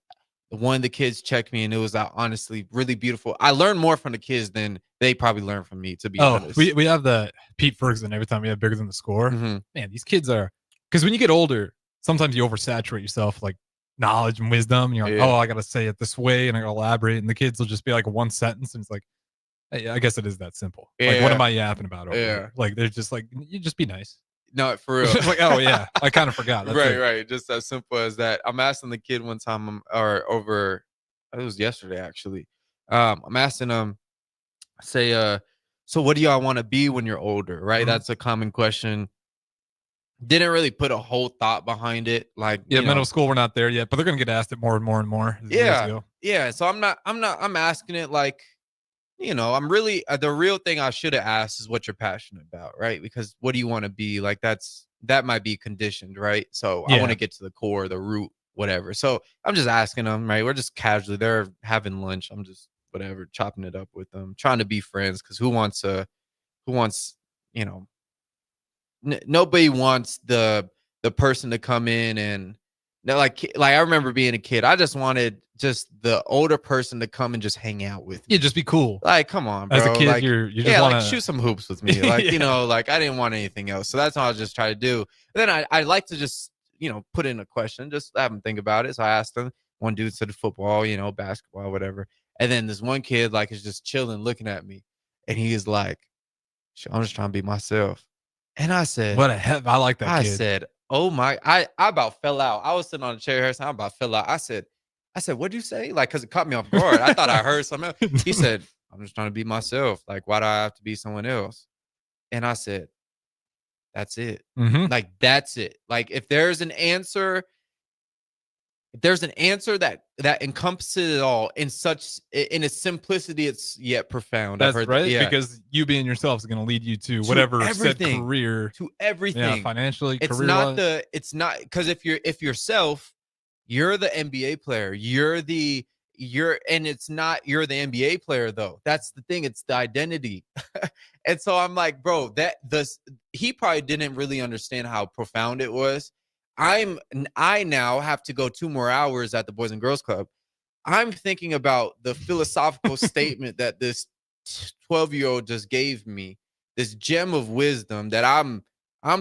one of the kids checked me, and it was honestly really beautiful. I learned more from the kids than they probably learned from me, to be honest. We have the Pete Ferguson every time we have Bigger Than the Score. Mm-hmm. Man, these kids are, because when you get older, sometimes you oversaturate yourself like knowledge and wisdom. You're like, I gotta say it this way, and I gotta elaborate, and the kids will just be like one sentence, and it's like, hey, I guess it is that simple. Like, what am I yapping about over here? Like, they're just like, you just be nice. No, for real. Like, oh yeah, I kind of forgot. That's right. Just as simple as that. I'm asking the kid one time, it was yesterday actually. I'm asking him, say, so what do y'all want to be when you're older? Right. Mm-hmm. That's a common question. Didn't really put a whole thought behind it. Like, middle school, we're not there yet, but they're gonna get asked it more and more and more. Yeah. So I'm asking it like, I'm really, the real thing I should have asked is what you're passionate about, right? Because what do you want to be? Like, that might be conditioned, right? So I want to get to the core, the root, whatever. So I'm just asking them, right? We're just casually, they're having lunch. I'm just whatever, chopping it up with them, trying to be friends. Because who wants, nobody wants the person to come in and like I remember being a kid, I just wanted just the older person to come and just hang out with me. Yeah, just be cool. Like, come on, bro. As a kid, like, you just want to shoot some hoops with me. Like, like I didn't want anything else. So that's what I was just trying to do. And then I like to just, put in a question, just have them think about it. So I asked them. One dude said football, basketball, whatever. And then this one kid like is just chilling, looking at me, and he is like, I'm just trying to be myself. And I said, what a hell, I like that kid. I said, oh my, I about fell out. I was sitting on a chair here, so I about fell out. I said, what'd you say? Like, because it caught me off guard. I thought I heard something else. He said, I'm just trying to be myself. Like, why do I have to be someone else? And I said, that's it. Mm-hmm. Like, that's it. Like, if there's an answer that encompasses it all in its simplicity, it's yet profound. That's right. Because you being yourself is going to lead you to whatever said career, to everything. Yeah, financially, it's career. It's not because if yourself, you're the NBA player. You're the NBA player though. That's the thing. It's the identity. And so I'm like, bro, he probably didn't really understand how profound it was. I now have to go 2 more hours at the Boys and Girls Club. I'm thinking about the philosophical statement that this 12-year-old just gave me, this gem of wisdom that I'm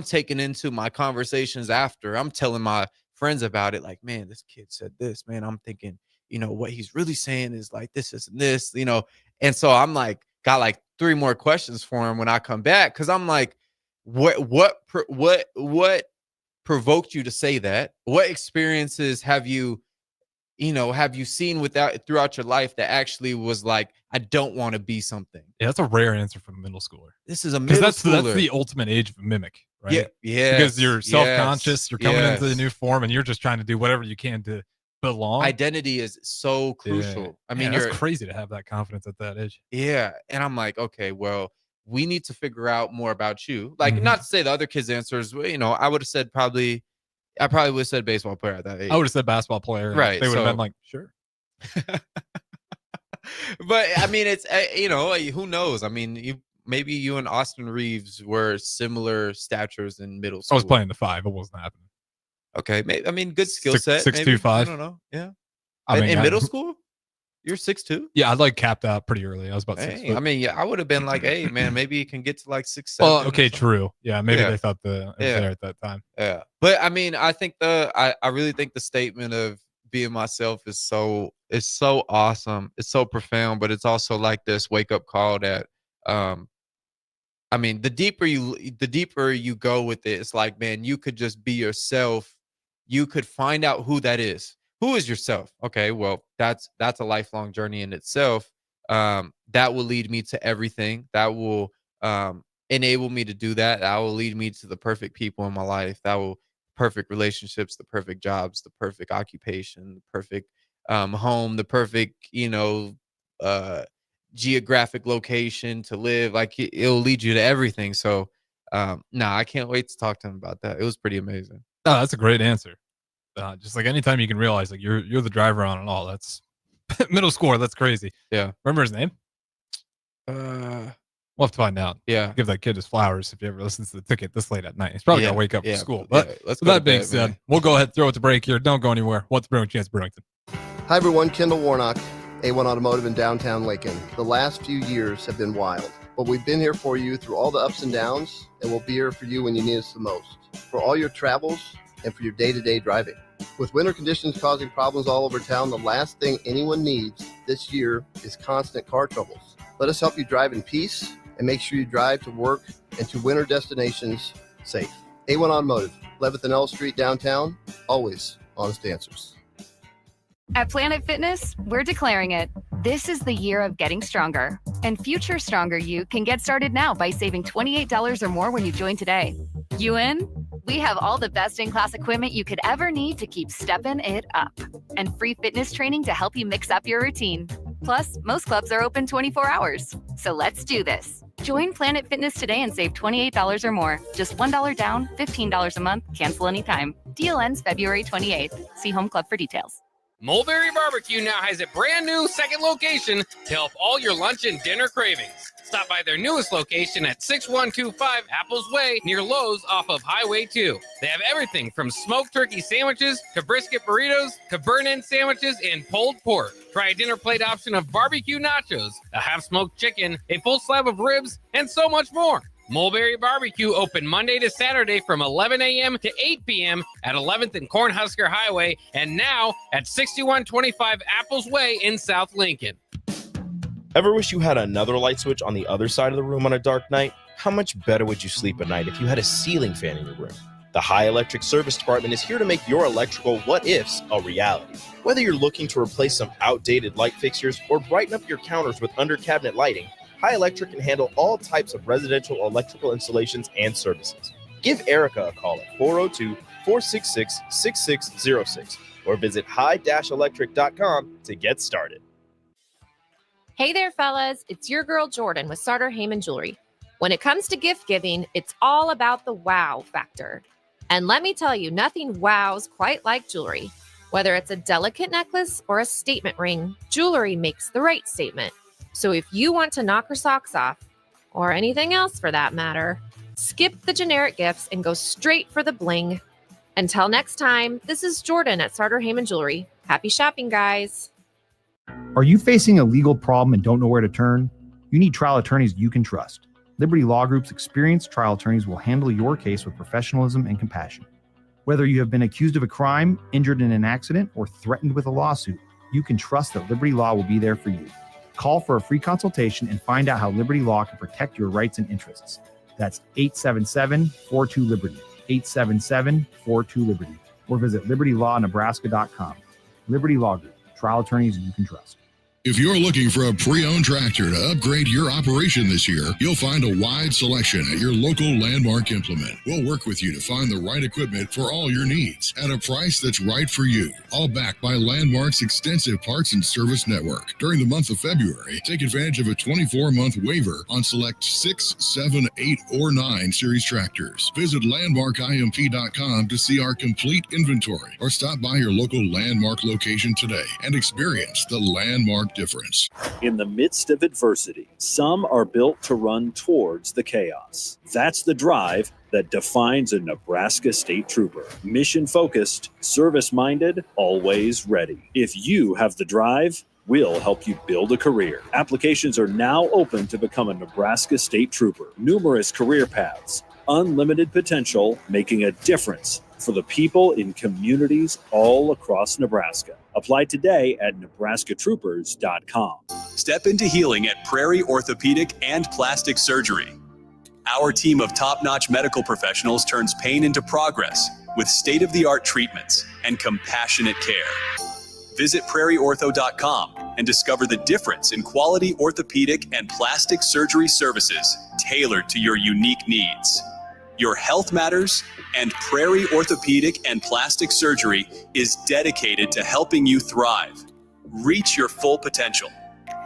taking into my conversations after. I'm telling my friends about it. Like, man, this kid said this, man. I'm thinking, what he's really saying is like this and this, And so I'm like, got like 3 more questions for him when I come back. Cause I'm like, what provoked you to say that? What experiences have you seen throughout your life that actually was like, I don't want to be something? Yeah, that's a rare answer from a middle schooler. This is a middle schooler. That's the ultimate age of a mimic, right? Yeah. Because you're self-conscious, you're coming into the new form, and you're just trying to do whatever you can to belong. Identity is so crucial. Yeah. I mean, it's crazy to have that confidence at that age. Yeah. And I'm like, okay, well, we need to figure out more about you. Like, not to say the other kids' answers, I would have said I probably would have said baseball player at that age. I would have said basketball player. Right. They would have been like, sure. But I mean, it's who knows? I mean, maybe you and Austin Reeves were similar statures in middle school. I was playing the 5. It wasn't happening. Okay, I mean, good skill set. 6'2", I don't know. Yeah. I mean, in middle school, you're 6'2". Yeah, I capped out pretty early. I was about 6 foot. I mean, yeah, I would have been like, hey, man, maybe you can get to like 6'7". Well, okay, true. Yeah, maybe Yeah. they thought it was there at that time. Yeah, but I mean, I think I really think the statement of being myself is so awesome. It's so profound, but it's also like this wake up call that, I mean, the deeper you go with it, it's like, man, you could just be yourself. You could find out who that is. Who is yourself? Okay, well, that's a lifelong journey in itself. That will lead me to everything. That will enable me to do that. That will lead me to the perfect people in my life. That will perfect relationships, the perfect jobs, the perfect occupation, the perfect home, the perfect, geographic location to live. Like it'll lead you to everything. So I can't wait to talk to him about that. It was pretty amazing. No, that's a great answer. Just like anytime you can realize like you're the driver on it all. That's middle score. That's crazy. Yeah. Remember his name? We'll have to find out. Yeah. Give that kid his flowers if he ever listens to the ticket this late at night. He's probably gonna wake up for school. Yeah, But let's with go to that being bed, said, man. we'll go ahead and throw it to break here. Don't go anywhere. What's brewing, Chance Brewington? Hi everyone, Kendall Warnock, A1 Automotive in downtown Lincoln. The last few years have been wild, but we've been here for you through all the ups and downs, and we'll be here for you when you need us the most, for all your travels and for your day-to-day driving. With winter conditions causing problems all over town, the last thing anyone needs this year is constant car troubles. Let us help you drive in peace and make sure you drive to work and to winter destinations safe. A1 Automotive, 11th and L Street downtown, always honest answers. At Planet Fitness, we're declaring it. This is the year of getting stronger. And future stronger you can get started now by saving $28 or more when you join today. You in? We have all the best in-class equipment you could ever need to keep stepping it up. And free fitness training to help you mix up your routine. Plus, most clubs are open 24 hours. So let's do this. Join Planet Fitness today and save $28 or more. Just $1 down, $15 a month, cancel anytime. Deal ends February 28th. See Home Club for details. Mulberry Barbecue now has a brand new second location to help all your lunch and dinner cravings. Stop by their newest location at 6125 Apples Way near Lowe's off of Highway 2. They have everything from smoked turkey sandwiches to brisket burritos to burn-in sandwiches and pulled pork. Try a dinner plate option of barbecue nachos, a half-smoked chicken, a full slab of ribs, and so much more. Mulberry Barbecue open Monday to Saturday from 11 a.m. to 8 p.m. at 11th and Cornhusker Highway and now at 6125 Apples Way in South Lincoln. Ever wish you had another light switch on the other side of the room on a dark night? How much better would you sleep at night if you had a ceiling fan in your room? The High Electric Service Department is here to make your electrical what-ifs a reality. Whether you're looking to replace some outdated light fixtures or brighten up your counters with under-cabinet lighting, High Electric can handle all types of residential electrical installations and services. Give Erica a call at 402-466-6606 or visit high-electric.com to get started. Hey there, fellas. It's your girl Jordan with Sartor Heyman Jewelry. When it comes to gift giving, it's all about the wow factor. And let me tell you, nothing wows quite like jewelry. Whether it's a delicate necklace or a statement ring, jewelry makes the right statement. So if you want to knock her socks off, or anything else for that matter, skip the generic gifts and go straight for the bling. Until next time, this is Jordan at Sartor Heyman Jewelry. Happy shopping, guys. Are you facing a legal problem and don't know where to turn? You need trial attorneys you can trust. Liberty Law Group's experienced trial attorneys will handle your case with professionalism and compassion. Whether you have been accused of a crime, injured in an accident, or threatened with a lawsuit, you can trust that Liberty Law will be there for you. Call for a free consultation and find out how Liberty Law can protect your rights and interests. That's 877-42-LIBERTY, 877-42-LIBERTY, or visit libertylawnebraska.com. Liberty Law Group, trial attorneys you can trust. If you're looking for a pre-owned tractor to upgrade your operation this year, you'll find a wide selection at your local Landmark Implement. We'll work with you to find the right equipment for all your needs at a price that's right for you. All backed by Landmark's extensive parts and service network. During the month of February, take advantage of a 24-month waiver on select 6, 7, 8, or 9 series tractors. Visit landmarkimp.com to see our complete inventory or stop by your local Landmark location today and experience the Landmark difference. In the midst of adversity, some are built to run towards the chaos. That's the drive that defines a Nebraska State Trooper. Mission-focused, service-minded, always ready. If you have the drive, we'll help you build a career. Applications are now open to become a Nebraska State Trooper. Numerous career paths, unlimited potential, making a difference for the people in communities all across Nebraska. Apply today at nebraskatroopers.com. Step into healing at Prairie Orthopedic and Plastic Surgery. Our team of top-notch medical professionals turns pain into progress with state-of-the-art treatments and compassionate care. Visit prairieortho.com and discover the difference in quality orthopedic and plastic surgery services tailored to your unique needs. Your health matters, and Prairie Orthopedic and Plastic Surgery is dedicated to helping you thrive. Reach your full potential.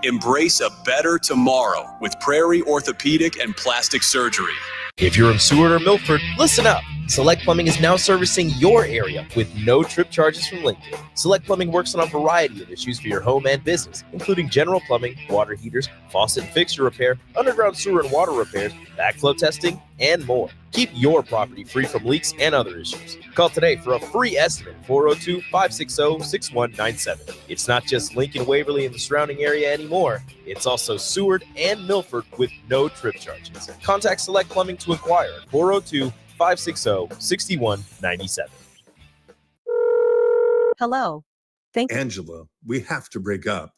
Embrace a better tomorrow with Prairie Orthopedic and Plastic Surgery. If you're in Seward or Milford, listen up. Select Plumbing is now servicing your area with no trip charges from Lincoln. Select Plumbing works on a variety of issues for your home and business, including general plumbing, water heaters, faucet and fixture repair, underground sewer and water repairs, backflow testing, and more. Keep your property free from leaks and other issues. Call today for a free estimate, 402-560-6197. It's not just Lincoln, Waverly, and the surrounding area anymore. It's also Seward and Milford with no trip charges. Contact Select Plumbing to inquire at 402-560-6197. Hello. Angela, we have to break up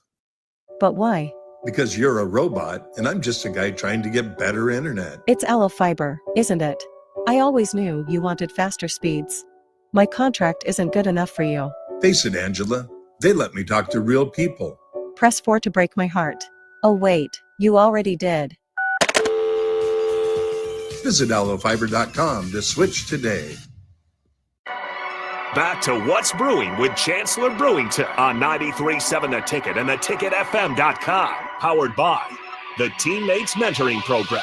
But why? because you're a robot and I'm just a guy trying to get better internet. It's Aloe Fiber, isn't it? I always knew you wanted faster speeds. My contract isn't good enough for you. Face it, Angela, they let me talk to real people. Press 4 to break my heart. Oh wait, you already did. Visit aloefiber.com to switch today. Back to What's Brewing with Chancellor Brewington on 93.7 The Ticket and theticketfm.com. Powered by the Teammates Mentoring Program.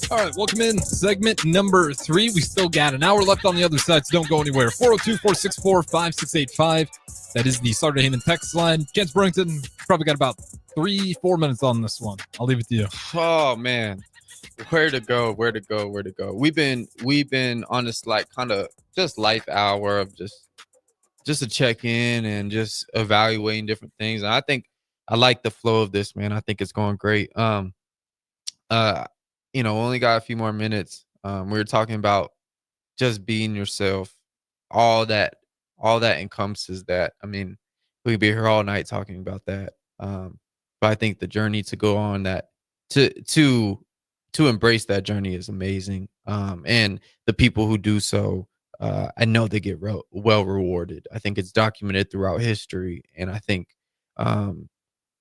All right, welcome in. Segment number 3. We still got an hour left on the other side, so don't go anywhere. 402-464-5685. That is the Starter Heyman text line. Chance Brewington, probably got about 3-4 minutes on this one. I'll leave it to you. Oh, man. Where to go? We've been on this like kind of just life hour of just to check in and just evaluating different things. And I think I like the flow of this, man. I think it's going great. Only got a few more minutes. We were talking about just being yourself. All that encompasses that. I mean, we could be here all night talking about that. But I think the journey to go on that, to embrace that journey is amazing. And the people who do so, I know they get well rewarded. I think it's documented throughout history. And I think,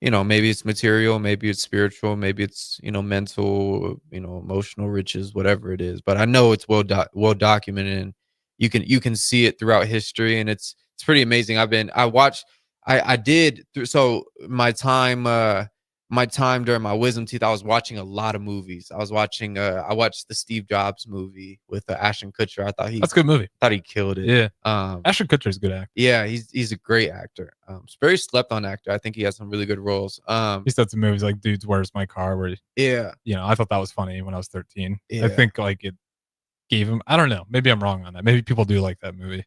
maybe it's material, maybe it's spiritual, maybe it's, mental, emotional riches, whatever it is. But I know it's well documented, and you can see it throughout history, and it's pretty amazing. My time during my wisdom teeth, I was watching a lot of movies. I watched the Steve Jobs movie with Ashton Kutcher. That's a good movie. Thought he killed it. Yeah. Ashton Kutcher's a good actor. Yeah, he's a great actor. Very slept on actor. I think he has some really good roles. He's done some movies like Dudes, Where's My Car? Where I thought that was funny when I was 13. Yeah. I think like it gave him, I don't know, maybe I'm wrong on that. Maybe people do like that movie.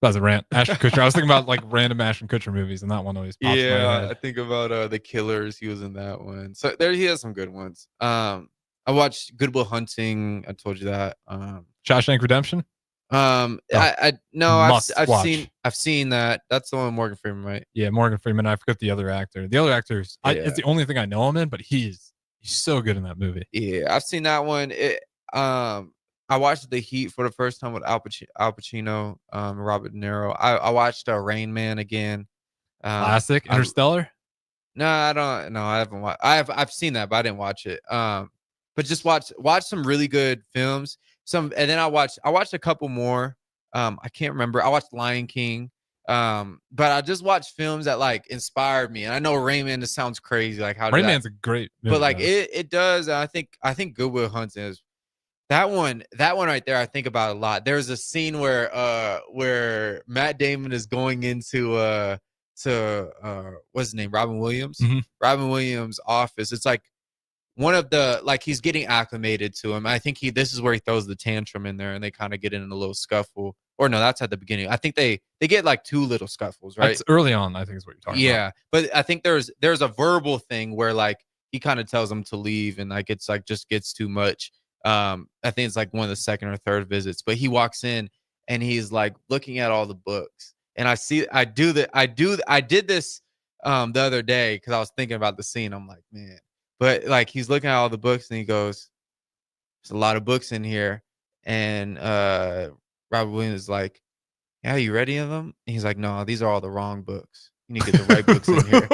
That was a rant. Ashton Kutcher. I was thinking about like random Ashton Kutcher movies, and that one always pops in my head. I think about The Killers. He was in that one. So there he has some good ones. I watched Good Will Hunting. I told you that. Shawshank Redemption. I no, Must I've watch. seen that. That's the one with Morgan Freeman, right? Yeah, Morgan Freeman. I forgot the other actor. The other actors, Yeah. it's the only thing I know him in, but he's so good in that movie. Yeah, I've seen that one. I watched The Heat for the first time with Al Pacino, Robert De Niro. I watched Rain Man again. Classic. Interstellar. No, I don't. No, I haven't watched. I've seen that, but I didn't watch it. But just watch some really good films. And then I watched a couple more. I can't remember. I watched Lion King. But I just watched films that like inspired me. And I know Rain Man, this sounds crazy. Like how Rain Man's a great movie, but like it does. I think Good Will Hunting is that one right there. I think about a lot. There's a scene where Matt Damon is going into what's his name? Robin Williams. Mhm. Robin Williams' office. It's like one of the like he's getting acclimated to him. I think this is where he throws the tantrum in there and they kind of get in a little scuffle. Or no, that's at the beginning. I think they get like two little scuffles, right? That's early on, I think is what you're talking about. Yeah. But I think there's a verbal thing where like he kind of tells him to leave and like it's like just gets too much. I think it's like one of the second or third visits, but he walks in and he's like looking at all the books. And I did this the other day because I was thinking about the scene. I'm like, man. But like he's looking at all the books and he goes, there's a lot of books in here. And Robert Williams is like, yeah, you ready of them? And he's like, no, these are all the wrong books. You need to get the right books in here.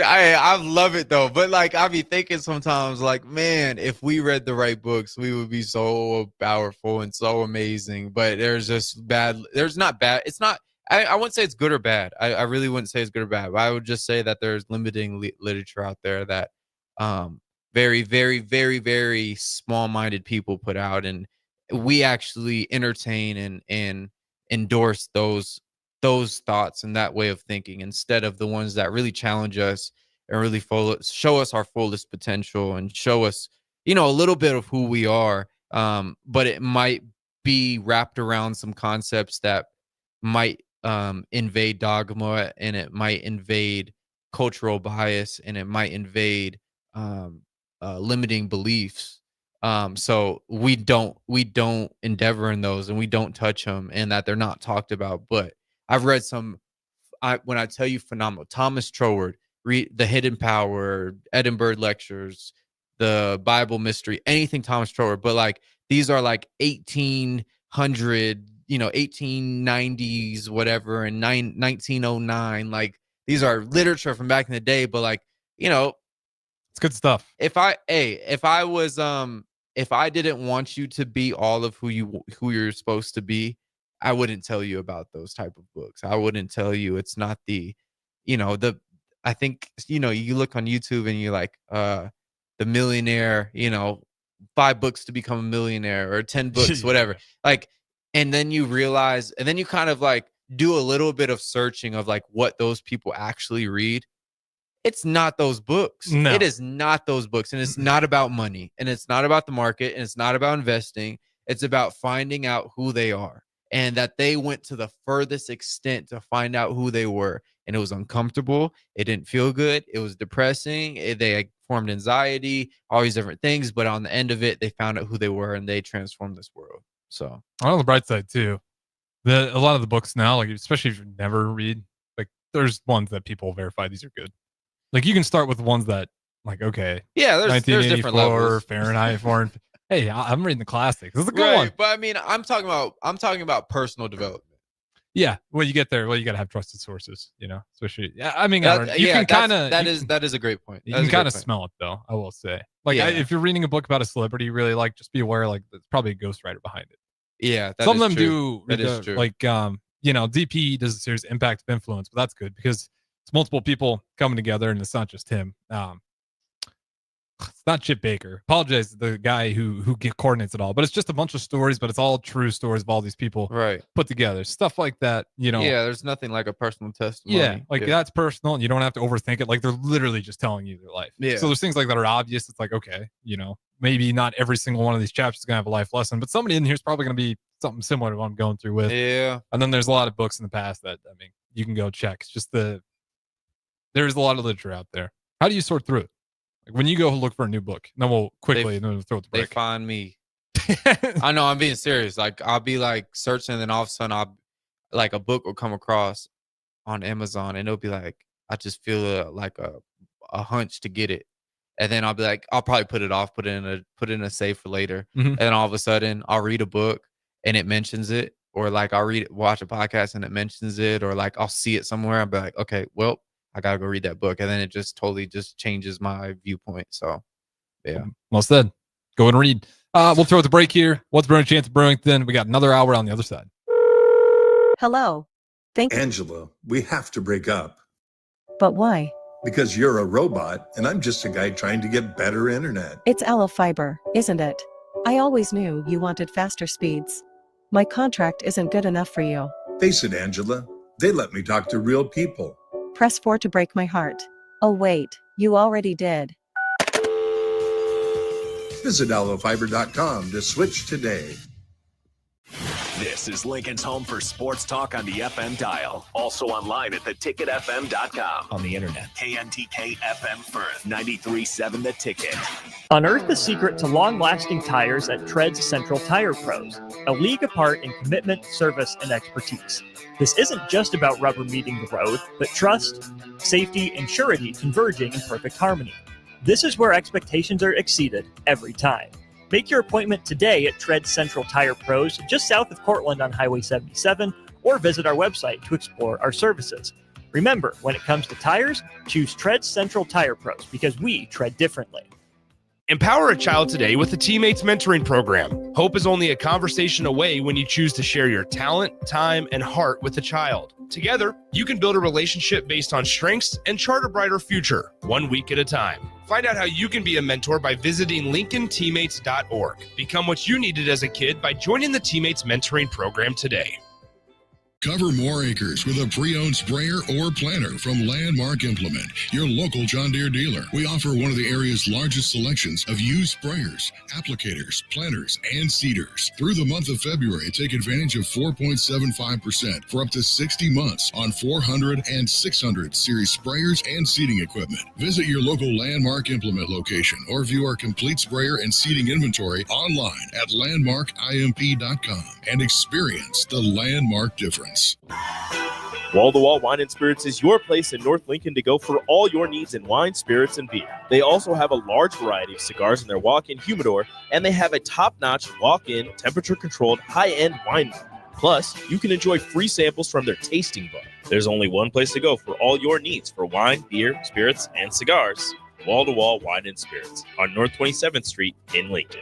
I love it though. But like I be thinking sometimes like, man, if we read the right books, we would be so powerful and so amazing. But there's just bad. There's not bad. It's not. I wouldn't say it's good or bad. I really wouldn't say it's good or bad. But I would just say that there's limiting literature out there that very, very, very, very small-minded people put out, and we actually entertain and endorse those thoughts and that way of thinking instead of the ones that really challenge us and really show us our fullest potential and show us, a little bit of who we are. But it might be wrapped around some concepts that might invade dogma, and it might invade cultural bias, and it might invade limiting beliefs. So we don't endeavor in those, and we don't touch them, and that they're not talked about. But I've read when I tell you phenomenal, Thomas Troward, read The Hidden Power, Edinburgh Lectures, the Bible Mystery, anything Thomas Troward. But like these are like 1800, 1890s, whatever, and 1909. Like these are literature from back in the day. But like, it's good stuff. If I didn't want you to be all of who you're supposed to be, I wouldn't tell you about those type of books. I wouldn't tell you it's not I think, you look on YouTube and you're like, The Millionaire, 5 books to become a millionaire or 10 books, whatever. Like, and then you realize, and then you kind of like do a little bit of searching of like what those people actually read. It's not those books. No. It is not those books. And it's not about money. And it's not about the market. And it's not about investing. It's about finding out who they are. And that they went to the furthest extent to find out who they were. And it was uncomfortable. It didn't feel good. It was depressing. They formed anxiety, all these different things. But on the end of it, they found out who they were and they transformed this world. So on the bright side too, a lot of the books now, like especially if you never read, like there's ones that people verify these are good. Like you can start with ones that like, okay, yeah, there's different levels. Fahrenheit 4. Hey, I'm reading the classics. This is a good one. But I mean, I'm talking about personal development. Yeah, well, you get there. Well, you got to have trusted sources, especially. Yeah, I mean, you can kind of. That is a great point. You can kind of smell it, though. I will say, like, if you're reading a book about a celebrity you really like, just be aware, like, there's probably a ghostwriter behind it. Yeah, some of them do. That is true. Like, DP does a series Impact of Influence, but that's good because it's multiple people coming together, and it's not just him. It's not Chip Baker. Apologize, the guy who coordinates it all, but it's just a bunch of stories, but it's all true stories of all these people put together. Stuff like that, Yeah, there's nothing like a personal testimony. Yeah, that's personal, and you don't have to overthink it. Like they're literally just telling you their life. Yeah. So there's things like that are obvious. It's like, okay, maybe not every single one of these chapters is gonna have a life lesson, but somebody in here is probably gonna be something similar to what I'm going through with. Yeah. And then there's a lot of books in the past that you can go check. It's just there's a lot of literature out there. How do you sort through it? Like when you go look for a new book, then we'll quickly throw it to break. They find me. I know, I'm being serious. Like, I'll be like searching, and then all of a sudden, a book will come across on Amazon, and it'll be like, I just feel like a hunch to get it. And then I'll be like, I'll probably put it off, put it in a safe for later. Mhm. And all of a sudden, I'll read a book and it mentions it, or like I'll watch a podcast and it mentions it, or like I'll see it somewhere. I'll be like, okay, well, I gotta go read that book, and then it just totally just changes my viewpoint. So, yeah. Well said. Go and read. We'll throw the break here. What's Brewing Chance Brewington? We got another hour on the other side. Hello. Angela, we have to break up But why? because you're a robot and I'm just a guy trying to get better internet. It's Aloe Fiber, isn't it? I always knew you wanted faster speeds. My contract isn't good enough for you. Face it, Angela, they let me talk to real people. Press 4 to break my heart. Oh wait, you already did. Visit aloefiber.com to switch today. This is Lincoln's home for sports talk on the FM dial. Also online at theticketfm.com. On the internet. KNTK FM Firth, 93.7 The Ticket. Unearth the secret to long-lasting tires at Tread's Central Tire Pros, a league apart in commitment, service, and expertise. This isn't just about rubber meeting the road, but trust, safety, and surety converging in perfect harmony. This is where expectations are exceeded every time. Make your appointment today at Tread Central Tire Pros, just south of Cortland on Highway 77, or visit our website to explore our services. Remember, when it comes to tires, choose Tread Central Tire Pros because we tread differently. Empower a child today with the Teammates Mentoring Program. Hope is only a conversation away when you choose to share your talent, time, and heart with the child. Together, you can build a relationship based on strengths and chart a brighter future, 1 week at a time. Find out how you can be a mentor by visiting LincolnTeammates.org. Become what you needed as a kid by joining the Teammates Mentoring Program today. Cover more acres with a pre-owned sprayer or planter from Landmark Implement, your local John Deere dealer. We offer one of the area's largest selections of used sprayers, applicators, planters, and seeders. Through the month of February, take advantage of 4.75% for up to 60 months on 400 and 600 series sprayers and seeding equipment. Visit your local Landmark Implement location or view our complete sprayer and seeding inventory online at landmarkimp.com and experience the Landmark difference. Wall to Wall Wine and Spirits is your place in North Lincoln to go for all your needs in wine, spirits, and beer. They also have a large variety of cigars in their walk-in humidor, and they have a top-notch walk-in, temperature-controlled, high-end wine bar. Plus, you can enjoy free samples from their tasting bar. There's only one place to go for all your needs for wine, beer, spirits, and cigars. Wall to Wall Wine and Spirits on North 27th Street in Lincoln.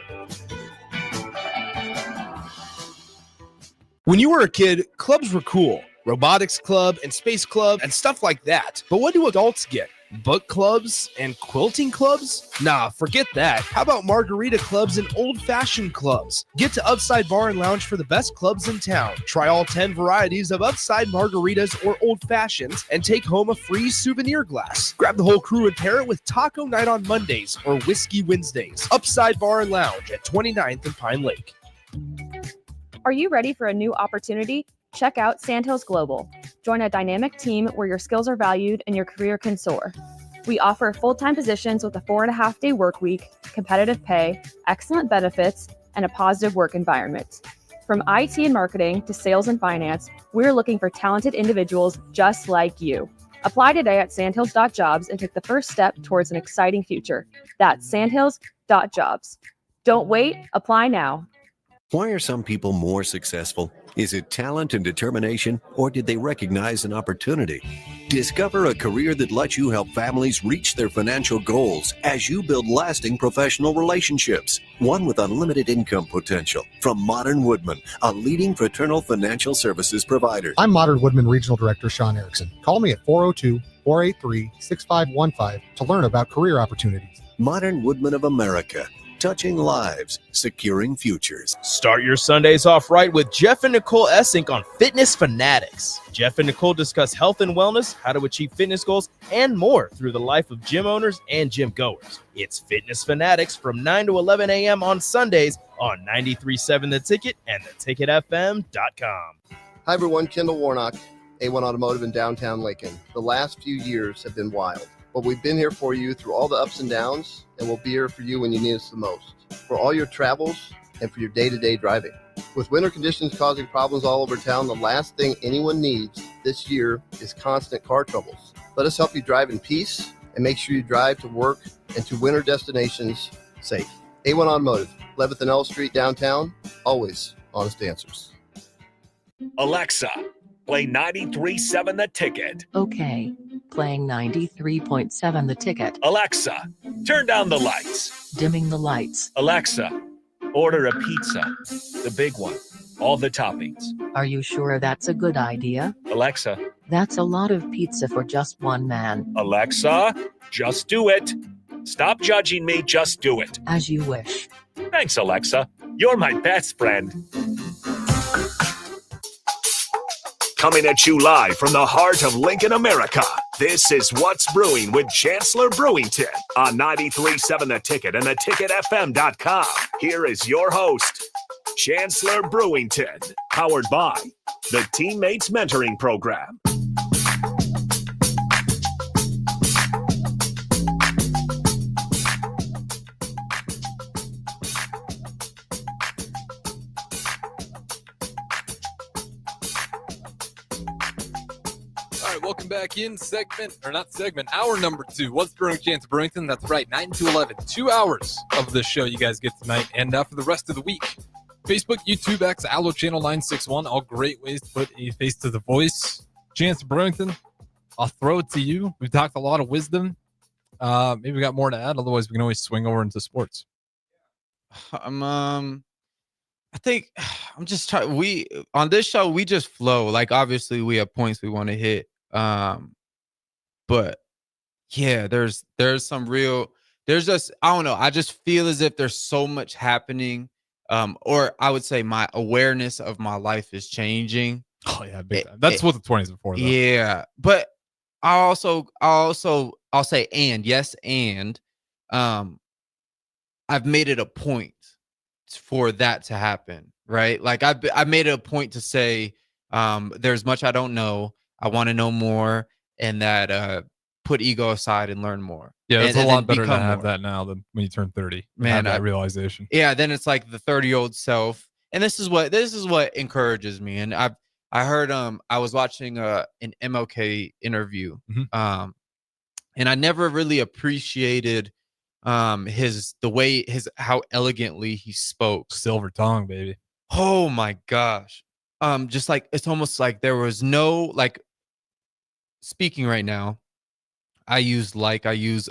When you were a kid, clubs were cool. Robotics club and space club and stuff like that. But what do adults get? Book clubs and quilting clubs? Nah, forget that. How about margarita clubs and old-fashioned clubs? Get to Upside Bar and Lounge for the best clubs in town. Try all 10 varieties of Upside margaritas or old fashions and take home a free souvenir glass. Grab the whole crew and pair it with Taco Night on Mondays or Whiskey Wednesdays. Upside Bar and Lounge at 29th and Pine Lake. Are you ready for a new opportunity? Check out Sandhills Global. Join a dynamic team where your skills are valued and your career can soar. We offer full-time positions with a 4.5-day work week, competitive pay, excellent benefits, and a positive work environment. From IT and marketing to sales and finance, we're looking for talented individuals just like you. Apply today at sandhills.jobs and take the first step towards an exciting future. That's sandhills.jobs. Don't wait, apply now. Why are some people more successful? Is it talent and determination, or did they recognize an opportunity? Discover a career that lets you help families reach their financial goals as you build lasting professional relationships. One with unlimited income potential. From Modern Woodman, a leading fraternal financial services provider. I'm Modern Woodman Regional Director Sean Erickson. Call me at 402-483-6515 to learn about career opportunities. Modern Woodman of America. Touching lives, securing futures. Start your Sundays off right with Jeff and Nicole Essink on Fitness Fanatics. Jeff and Nicole discuss health and wellness, how to achieve fitness goals, and more through the life of gym owners and gym goers. It's Fitness Fanatics from 9 to 11 a.m. on Sundays on 93.7 The Ticket and theticketfm.com. Hi, everyone. Kendall Warnock, A1 Automotive in downtown Lincoln. The last few years have been wild, but we've been here for you through all the ups and downs, and we'll be here for you when you need us the most. For all your travels, and for your day-to-day driving. With winter conditions causing problems all over town, the last thing anyone needs this year is constant car troubles. Let us help you drive in peace and make sure you drive to work and to winter destinations safe. A1 Automotive, 11th and L Street downtown, always honest answers. Alexa, play 93.7 The Ticket. Okay, playing 93.7 The Ticket. Alexa, turn down the lights. Dimming the lights. Alexa, order a pizza, the big one, all the toppings. Are you sure that's a good idea? Alexa. That's a lot of pizza for just one man. Alexa, just do it. Stop judging me, just do it. As you wish. Thanks, Alexa. You're my best friend. Coming at you live from the heart of Lincoln, America. This is What's Brewing with Chancellor Brewington on 93.7 The Ticket and theticketfm.com. Here is your host, Chancellor Brewington, powered by the Teammates Mentoring Program. Welcome back in hour number 2. What's Brewing, Chancellor Brewington? That's right, 9 to 11. 2 hours of the show you guys get tonight and for the rest of the week. Facebook, YouTube, X, Allo Channel 961, all great ways to put a face to the voice. Chancellor Brewington, I'll throw it to you. We've talked a lot of wisdom. Maybe we got more to add. Otherwise, we can always swing over into sports. I think I'm just trying. On this show, we just flow. Like, obviously, we have points we want to hit. But yeah, there's just, I don't know. I just feel as if there's so much happening. Or I would say my awareness of my life is changing. Oh yeah, big time. That's what the 20s are for, though. Yeah, but I'll say I've made it a point for that to happen, right? Like I made it a point to say there's much I don't know. I want to know more, and that put ego aside and learn more. Yeah, it's a lot better to have more. that now than when you turn 30. Man, that realization. Yeah, then it's like the 30-year-old self, and this is what encourages me. And I heard I was watching an MLK interview, and I never really appreciated how elegantly he spoke. Silver tongue, baby. Oh my gosh. Just like it's almost like there was no, like, speaking right now, I use I use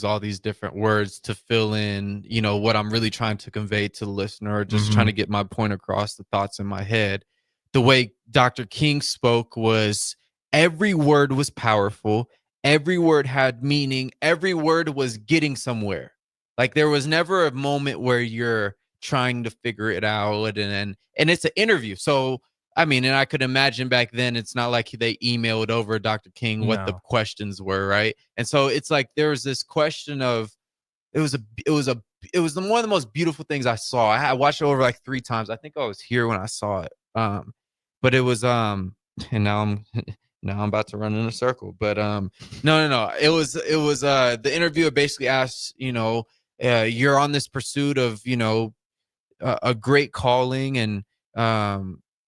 all these different words to fill in, what I'm really trying to convey to the listener, or just trying to get my point across, the thoughts in my head. The way Dr. King spoke was every word was powerful. Every word had meaning. Every word was getting somewhere. Like, there was never a moment where you're trying to figure it out. And it's an interview. So, I mean, and I could imagine back then, it's not like they emailed over Dr. King what the questions were, right? And so it's like there was this question of, it was one of the most beautiful things I saw. I watched it over like 3 times. I think I was here when I saw it. But it was and now I'm about to run in a circle. But no. It was the interviewer basically asked, you're on this pursuit of, a great calling, and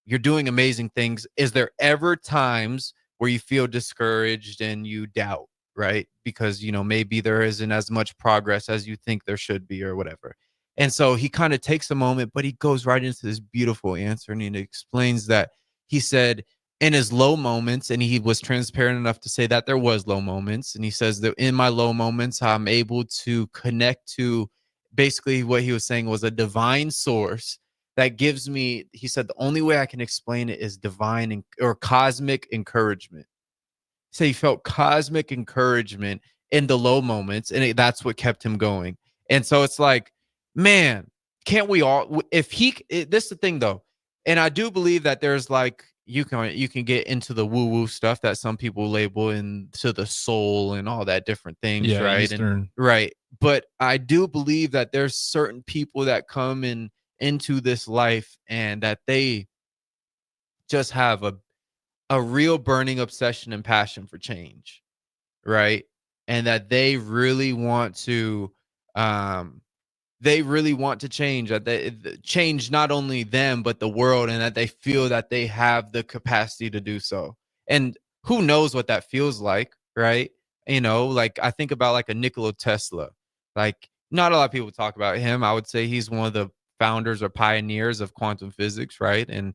you're doing amazing things. Is there ever times where you feel discouraged and you doubt, right? Because, maybe there isn't as much progress as you think there should be, or whatever. And so he kind of takes a moment, but he goes right into this beautiful answer, and he explains that he said in his low moments, and he was transparent enough to say that there was low moments. And he says that in my low moments, I'm able to connect to, basically what he was saying was a divine source that gives me, he said, the only way I can explain it is divine or cosmic encouragement. So he felt cosmic encouragement in the low moments, and that's what kept him going. And so it's like, man, can't we all, this is the thing though. And I do believe that there's like, you can get into the woo-woo stuff that some people label into the soul and all that different things, right? Eastern. Right. But I do believe that there's certain people that come into this life, and that they just have a real burning obsession and passion for change, right? And that they really want to they really want to change, that they change not only them but the world, and that they feel that they have the capacity to do so. And who knows what that feels like, right? Like I think about like a Nikola Tesla. Like not a lot of people talk about him. I would say he's one of the founders or pioneers of quantum physics, right? And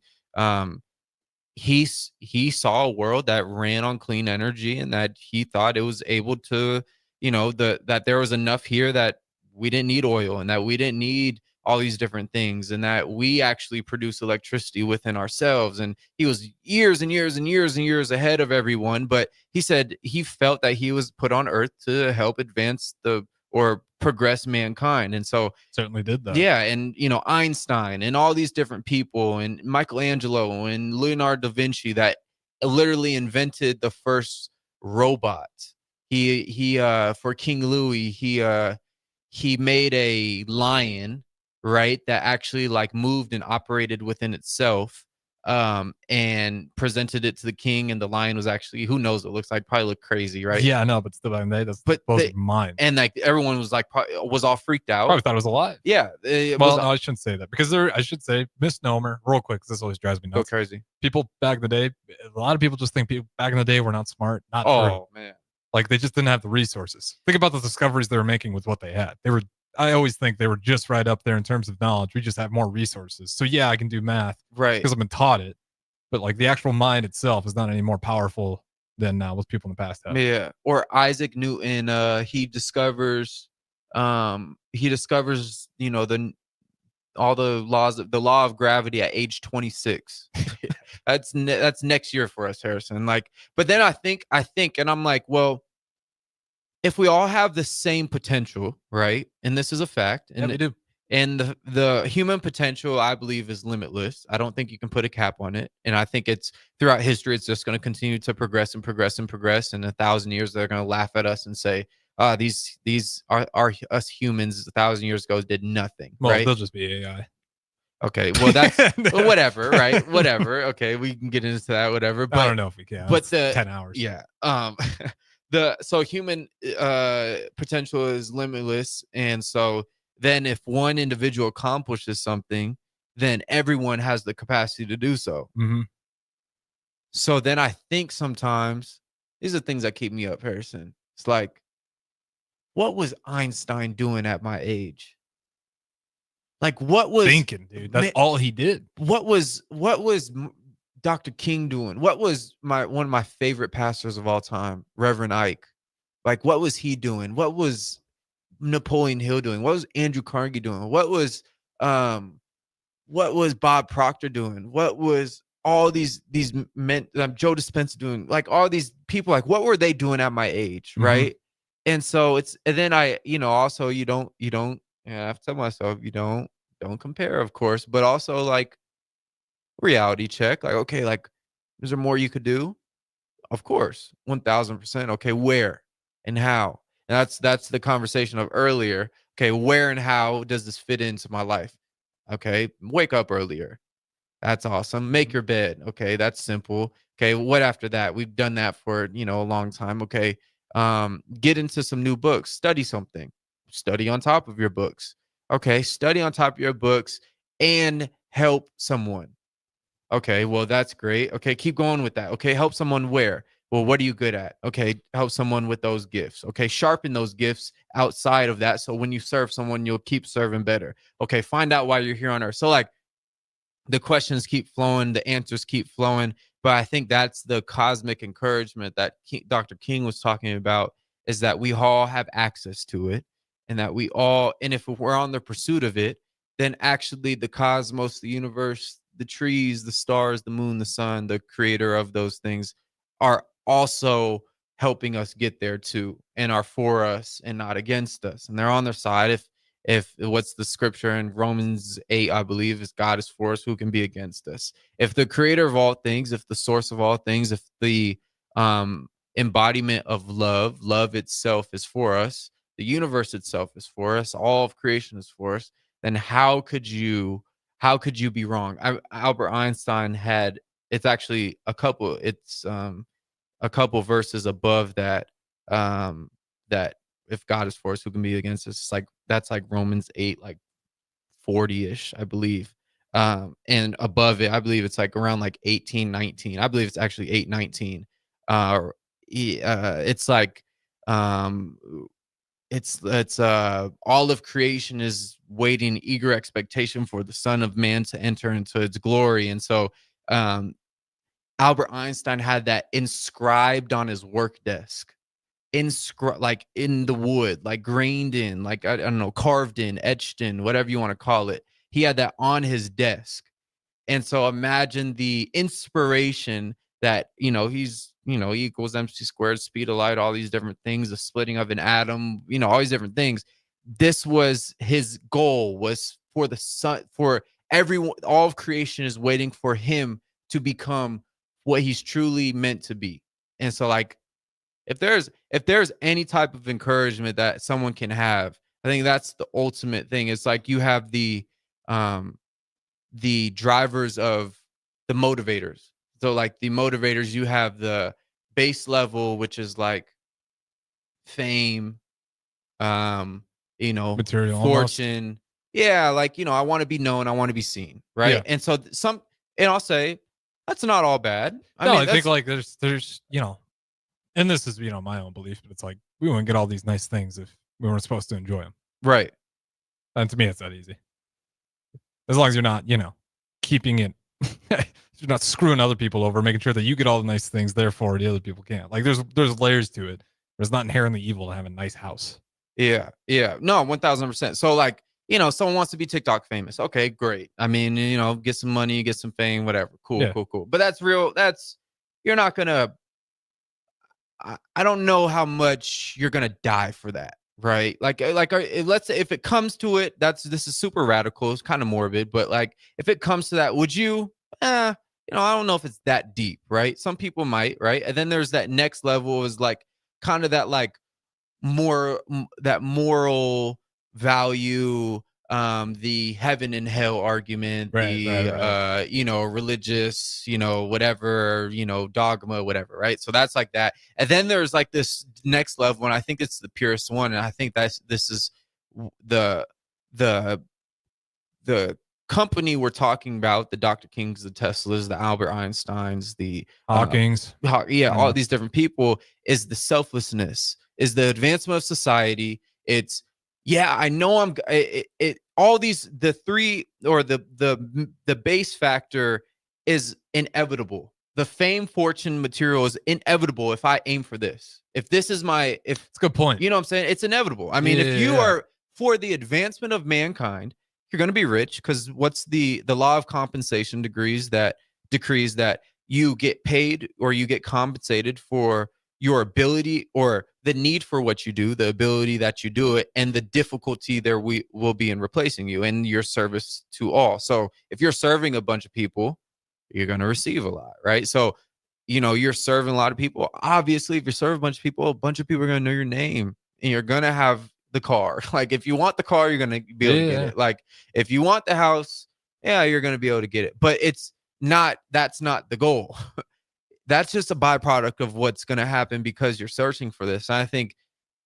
he saw a world that ran on clean energy, and that he thought it was able to, that there was enough here that we didn't need oil, and that we didn't need all these different things, and that we actually produce electricity within ourselves. And he was years and years and years and years ahead of everyone, but he said he felt that he was put on earth to help advance or progress mankind. And so certainly did that. Yeah, and Einstein and all these different people, and Michelangelo and Leonardo da Vinci, that literally invented the first robot. He for King Louis, he made a lion, right, that actually like moved and operated within itself, and presented it to the king, and the lion was actually, who knows what it looks like, probably look crazy, right? Yeah, I know, but still, that's blows my mind. And like everyone was like, was all freaked out. Probably thought it was alive. Yeah. No, I shouldn't say that, because I should say misnomer real quick, because this always drives me nuts. Go crazy. People back in the day, a lot of people just think people back in the day were not smart. Not Oh, true. man. Like they just didn't have the resources. Think about the discoveries they were making with what they had. I always think they were just right up there in terms of knowledge. We just have more resources. So yeah, I can do math, right, because I've been taught it. But like the actual mind itself is not any more powerful than what people in the past have. Yeah. Or Isaac Newton, he discovers all the laws of the law of gravity at age 26. That's next year for us, Harrison. Like, but then I think, and I'm like, well, if we all have the same potential, right? And this is a fact, and we do. And the human potential, I believe, is limitless. I don't think you can put a cap on it. And I think it's throughout history, it's just going to continue to progress and progress and progress. And in 1,000 years, they're going to laugh at us and say, these are us humans 1,000 years ago did nothing. Well, right? they'll just be AI. Okay, well that's whatever, right? Whatever. Okay, we can get into that, whatever. But I don't know if we can. But It's 10 hours. Yeah. So human potential is limitless, and so then if one individual accomplishes something, then everyone has the capacity to do so. Mm-hmm. So then I think sometimes these are things that keep me up, Harrison. It's like, what was Einstein doing at my age? Like, what was thinking, dude? That's all he did. What was Dr. King doing? What was one of my favorite pastors of all time, Reverend Ike? Like, what was he doing? What was Napoleon Hill doing? What was Andrew Carnegie doing? What was Bob Proctor doing? What was all these men, Joe Dispenza doing? Like all these people, like what were they doing at my age, right? Mm-hmm. And so and then I, also you don't, I have to tell myself, you don't compare, of course, but also like reality check, like, okay, like, is there more you could do? Of course, 1,000%. Okay, where and how? And that's the conversation of earlier. Okay, where and how does this fit into my life? Okay, wake up earlier. That's awesome. Make your bed. Okay, that's simple. Okay, what after that? We've done that for, a long time. Okay, get into some new books. Study something. Study on top of your books. Okay, study on top of your books and help someone. Okay, well, that's great. Okay, keep going with that. Okay, help someone where? Well, what are you good at? Okay, help someone with those gifts. Okay, sharpen those gifts outside of that. So when you serve someone, you'll keep serving better. Okay, find out why you're here on earth. So like the questions keep flowing, the answers keep flowing. But I think that's the cosmic encouragement that Dr. King was talking about, is that we all have access to it, and that and if we're on the pursuit of it, then actually the cosmos, the universe, the trees, the stars, the moon, the sun, the creator of those things are also helping us get there too, and are for us and not against us. And they're on their side. If what's the scripture in Romans 8, I believe, is God is for us, who can be against us? If the creator of all things, if the source of all things, if the embodiment of love itself is for us, the universe itself is for us, all of creation is for us, then how could you be wrong? Albert Einstein had, it's actually a couple verses above that, that if God is for us, who can be against us? It's like that's like Romans 8, like 40-ish, I believe. And above it, I believe it's like around like 18-19. I believe it's actually 8-19. It's like it's all of creation is waiting eager expectation for the Son of Man to enter into its glory. And so Albert Einstein had that inscribed on his work desk, like in the wood, like grained in, like I don't know, carved in, etched in, whatever you want to call it. He had that on his desk. And so imagine the inspiration that, he's, E equals MC squared, speed of light, all these different things, the splitting of an atom, all these different things. This was his goal, was for the sun, for everyone, all of creation is waiting for him to become what he's truly meant to be. And so like, if there's any type of encouragement that someone can have, I think that's the ultimate thing. It's like you have the drivers of the motivators. So like the motivators, you have the base level, which is like fame, material, fortune. almost. Yeah, like, I want to be known, I want to be seen, right? Yeah. And so and I'll say that's not all bad. I think like there's and this is my own belief, but it's like we wouldn't get all these nice things if we weren't supposed to enjoy them. Right. And to me, it's that easy. As long as you're not, keeping it, you're not screwing other people over, making sure that you get all the nice things, therefore the other people can't. Like there's layers to it. It's not inherently evil to have a nice house. Yeah. No, 1000%. So like, someone wants to be TikTok famous. Okay, great. I mean, get some money, get some fame, whatever. Cool. But that's real. You're not gonna. I don't know how much you're gonna die for that, right? Let's say if it comes to it, this is super radical. It's kind of morbid, but like if it comes to that, would you? I don't know if it's that deep, right? Some people might, right? And then there's that next level is like kind of that like that moral value, the heaven and hell argument, right. Religious, whatever, dogma, whatever, right? So that's like that. And then there's like this next level, and I think it's the purest one, and I think this is the company we're talking about, the Dr. Kings, the Teslas, the Albert Einsteins, the Hawkings, all these different people, is the selflessness, is the advancement of society. It's I know all these, the three, or the base factor is inevitable. The fame, fortune, material is inevitable if I aim for this. If this is it's a good point. You know what I'm saying? It's inevitable. I mean, if you are for the advancement of mankind, you're going to be rich, because what's the law of compensation decrees that you get paid or you get compensated for your ability or the need for what you do, the ability that you do it, and the difficulty there will be in replacing you and your service to all. So if you're serving a bunch of people, you're going to receive a lot, right? So, you're serving a lot of people. Obviously, if you serve a bunch of people are going to know your name, and you're going to have the car. Like if you want the car, you're going to be able to get it. Like if you want the house, you're going to be able to get it. But that's not the goal. That's just a byproduct of what's going to happen because you're searching for this. And I think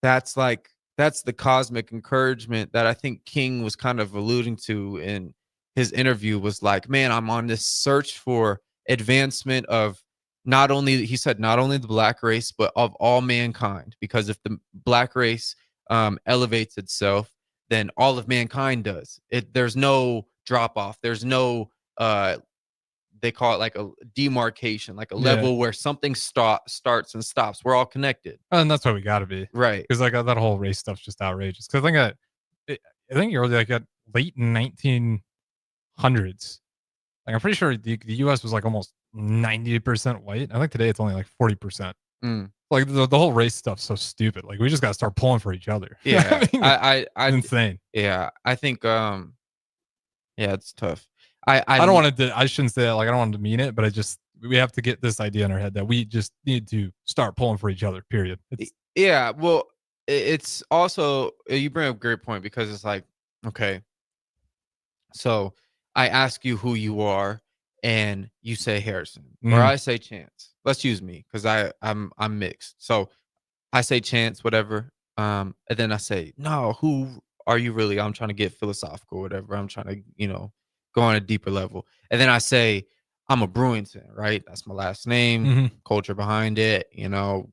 that's the cosmic encouragement that I think King was kind of alluding to in his interview, was like, man, I'm on this search for advancement of not only the black race, but of all mankind. Because if the black race elevates itself, then all of mankind does. There's no drop off. There's no they call it like a demarcation, like a level where something starts and stops. We're all connected, and that's why we got to be, right? Because like that whole race stuff's just outrageous. Because I think you're like at late 1900s. Like I'm pretty sure the U.S. was like almost 90% white. I think today it's only like 40%. Like the whole race stuff's so stupid. Like we just got to start pulling for each other. Yeah, I mean, insane. Yeah, I think it's tough. I don't want to. I shouldn't say that. Like I don't want to mean it, but we have to get this idea in our head that we just need to start pulling for each other. Period. Well, it's also, you bring up a great point, because it's like, okay, so I ask you who you are, and you say Harrison, or I say Chance. Let's use me because I'm mixed. So I say Chance, whatever. And then I say, no, who are you really? I'm trying to get philosophical, whatever. I'm trying to, go on a deeper level. And then I say, I'm a Brewington, right? That's my last name, Mhm. culture behind it,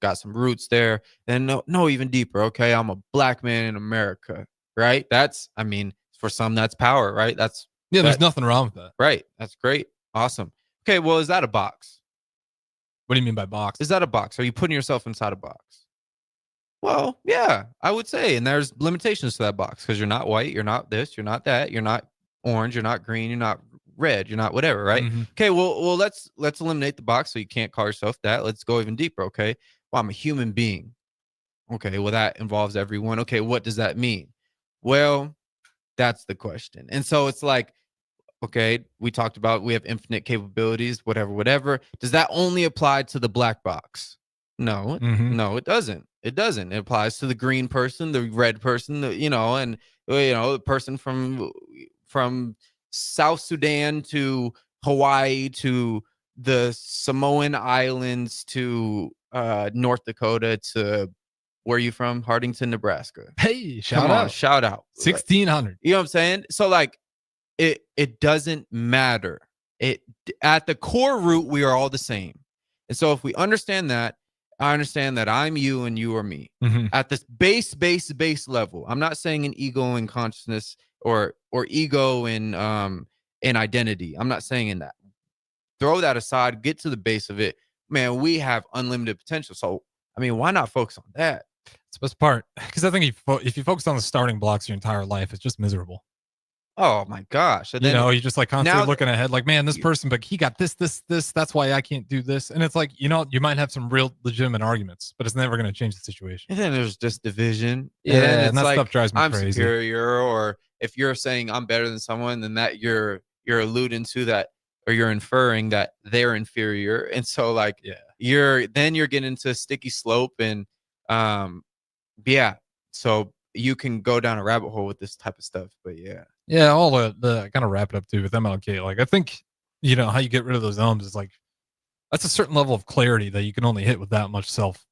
got some roots there. Then no, even deeper. Okay. I'm a black man in America, right? For some, that's power, right? There's nothing wrong with that. Right. That's great. Awesome. Okay. Well, is that a box? What do you mean by box? Is that a box? Are you putting yourself inside a box? Well, yeah, I would say. And there's limitations to that box because you're not white, you're not this, you're not that, you're not orange, you're not green, you're not red, you're not whatever, right? Mhm. Okay, well, let's eliminate the box so you can't call yourself that. Let's go even deeper, okay? Well, I'm a human being. Okay, well, that involves everyone. Okay, what does that mean? Well, that's the question. And so it's like, okay, we talked about we have infinite capabilities, whatever. Does that only apply to the black box? No, Mhm. no, it doesn't. It doesn't. It applies to the green person, the red person, and the person from South Sudan to Hawaii to the Samoan Islands to North Dakota to where are you from? Hardington, Nebraska. Hey, shout Come on, out. shout out. 1600. You know what I'm saying? So like it doesn't matter. It at the core root, we are all the same. And so if we understand that, I understand that I'm you and you are me. Mhm. At this base level. I'm not saying an ego in consciousness or ego in identity. I'm not saying in that. Throw that aside, get to the base of it. Man, we have unlimited potential. So why not focus on that? It's the best part. Because I think if you focus on the starting blocks your entire life, it's just miserable. Oh my gosh. And then You just like constantly looking ahead, like, man, this person, but he got this. That's why I can't do this. And it's like, you might have some real legitimate arguments, but it's never going to change the situation. And then there's just division. Yeah, then and that stuff drives me I'm crazy. superior, or if you're saying I'm better than someone, then that you're alluding to that, or you're inferring that they're inferior. And so like, you're getting into a sticky slope, and so you can go down a rabbit hole with this type of stuff. But Yeah, all the kind of wrap it up too with MLK. Like, I think, how you get rid of those ums is like, that's a certain level of clarity that you can only hit with that much self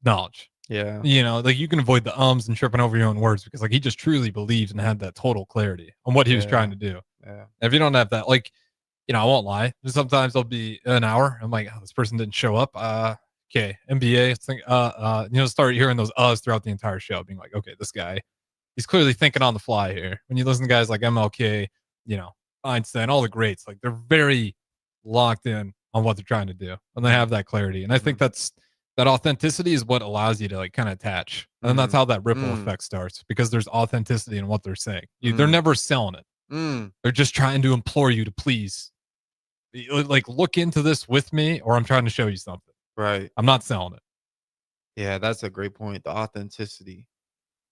knowledge. Yeah. Like you can avoid the ums and tripping over your own words because like he just truly believed and had that total clarity on what he was trying to do. Yeah. If you don't have that, like, I won't lie. Sometimes I'll be an hour. I'm like, oh, this person didn't show up. Okay, NBA. Think, start hearing those throughout the entire show, being like, okay, this guy, he's clearly thinking on the fly here. When you listen to guys like MLK, Einstein, all the greats, like they're very locked in on what they're trying to do, and they have that clarity. And I think that authenticity is what allows you to like kind of attach, and that's how that ripple effect starts, because there's authenticity in what they're saying. They're never selling it. They're just trying to implore you to please, like, look into this with me, or I'm trying to show you something. Right. I'm not selling it. Yeah, that's a great point. The authenticity.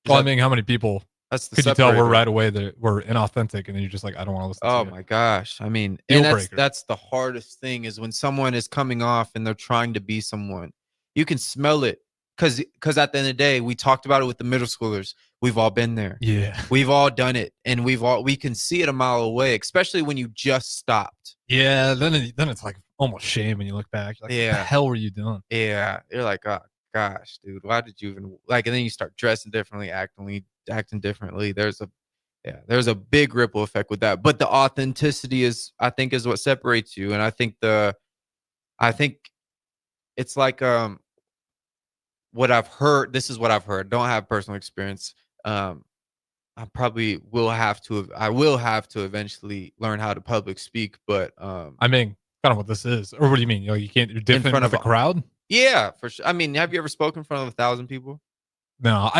Well, how many people that's the could you tell separator. we're right away that we're inauthentic, and then you're just like, I don't want to listen to Oh you. my gosh. And Deal breaker. that's the hardest thing, is when someone is coming off and they're trying to be someone. You can smell it. Because at the end of the day, we talked about it with the middle schoolers. We've all been there. Yeah. We've all done it. And we can see it a mile away, especially when you just stopped. Yeah, then it's like almost shame when you look back. You're like, what the hell were you doing? Yeah. You're like, oh gosh, dude, why did you even like? And then you start dressing differently, acting differently. There's a big ripple effect with that. But the authenticity is what separates you. And I think it's like what I've heard. This is what I've heard. Don't have personal experience. I will have to eventually learn how to public speak. But kind of what this is, or what do you mean? You can't. You're different in front of a crowd. Yeah, for sure. Have you ever spoken in front of 1,000 people? No,